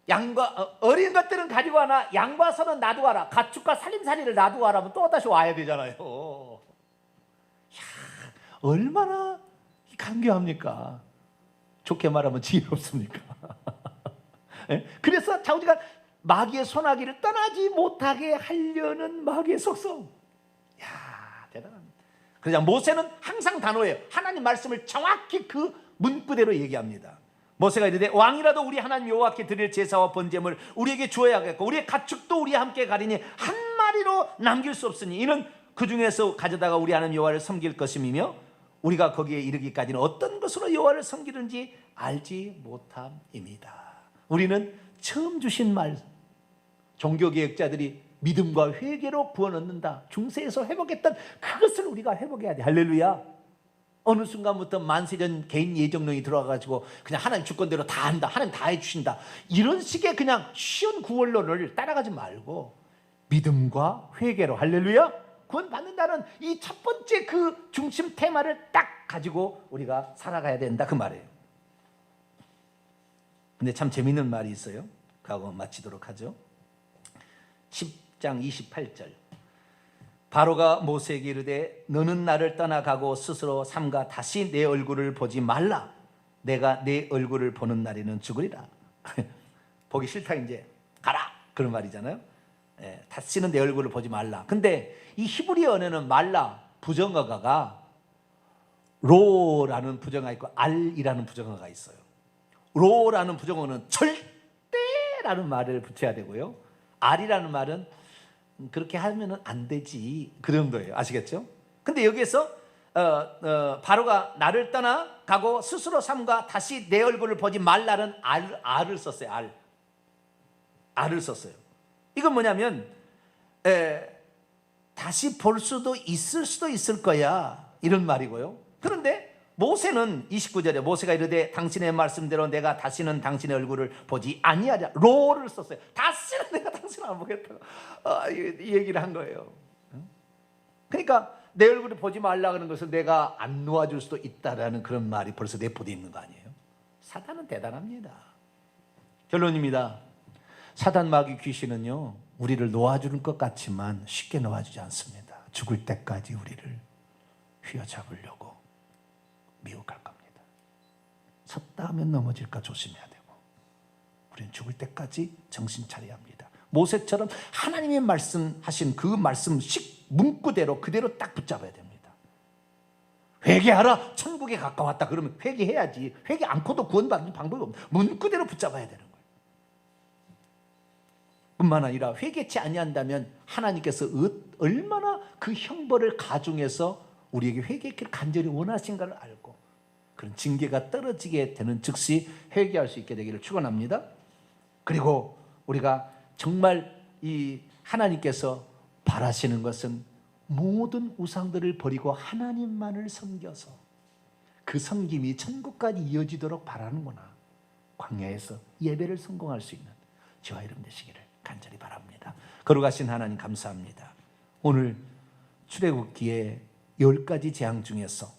양과 어린 것들은 가지고 와나 양과 소는 놔두고 와라. 가축과 살림살이를 놔두고 와라면 또 다시 와야 되잖아요. 이야, 얼마나 간교합니까? 좋게 말하면 지혜롭습니까? 그래서 자우지가 마귀의 손아귀를 떠나지 못하게 하려는 마귀의 속성. 야 대단합니다. 그러자 모세는 항상 단호해요. 하나님 말씀을 정확히 그 문구대로 얘기합니다. 모세가 이르되 왕이라도 우리 하나님 여호와께 드릴 제사와 번제물 우리에게 주어야겠고 우리의 가축도 우리와 함께 가리니 한 마리로 남길 수 없으니 이는 그 중에서 가져다가 우리 하나님 여호와를 섬길 것임이며 우리가 거기에 이르기까지는 어떤 것으로 여호와를 섬기는지 알지 못함입니다. 우리는 처음 주신 말 종교개혁자들이 믿음과 회개로 구원 얻는다 중세에서 회복했던 그것을 우리가 회복해야 돼. 할렐루야. 어느 순간부터 만세전 개인 예정론이 들어와가지고 그냥 하나님 주권대로 다 한다 하나님 다 해주신다 이런 식의 그냥 쉬운 구원론을 따라가지 말고 믿음과 회개로 할렐루야 구원 받는다는 이 첫 번째 그 중심 테마를 딱 가지고 우리가 살아가야 된다 그 말이에요. 근데 참 재밌는 말이 있어요. 그하고 마치도록 하죠. 10장 28절. 바로가 모세에게 이르되 너는 나를 떠나가고 스스로 삼가 다시 내 얼굴을 보지 말라. 내가 내 얼굴을 보는 날에는 죽으리라. 보기 싫다 이제 가라 그런 말이잖아요. 다시는 내 얼굴을 보지 말라. 근데 이 히브리 언어는 말라 부정어가 로라는 부정어가 있고 알이라는 부정어가 있어요. 로라는 부정어는 절대라는 말을 붙여야 되고요. 알이라는 말은 그렇게 하면 안 되지 그 정도예요. 아시겠죠? 근데 여기에서 바로가 나를 떠나가고 스스로 삼가 다시 내 얼굴을 보지 말라는 알을 썼어요. 알을 썼어요. 이건 뭐냐면 다시 볼 수도 있을 거야 이런 말이고요. 그런데 모세는 29절에 모세가 이르되 당신의 말씀대로 내가 다시는 당신의 얼굴을 보지 아니하리라. 로를 썼어요. 다시는 내가 당신을 안 보겠다고 이 얘기를 한 거예요. 그러니까 내 얼굴을 보지 말라 그러는 것을 내가 안 놓아줄 수도 있다라는 그런 말이 벌써 내포되어 있는 거 아니에요? 사단은 대단합니다. 결론입니다. 사단 마귀 귀신은요, 우리를 놓아주는 것 같지만 쉽게 놓아주지 않습니다. 죽을 때까지 우리를 휘어잡으려고 미혹할 겁니다. 섰다 하면 넘어질까 조심해야 되고, 우리는 죽을 때까지 정신 차려야 합니다. 모세처럼 하나님의 말씀하신 그 말씀 문구대로 그대로 딱 붙잡아야 됩니다. 회개하라, 천국에 가까웠다. 그러면 회개해야지. 회개 않고도 구원받는 방법이 없는, 문구대로 붙잡아야 되는 거예요. 뿐만 아니라 회개치 아니한다면 하나님께서 얼마나 그 형벌을 가중해서 우리에게 회개를 간절히 원하신가를 알고 그런 징계가 떨어지게 되는 즉시 회개할 수 있게 되기를 축원합니다. 그리고 우리가 정말 이 하나님께서 바라시는 것은 모든 우상들을 버리고 하나님만을 섬겨서 그 섬김이 천국까지 이어지도록 바라는구나. 광야에서 예배를 성공할 수 있는 저와 여러분 되시기를 간절히 바랍니다. 거룩하신 하나님 감사합니다. 오늘 출애굽기의 10가지 재앙 중에서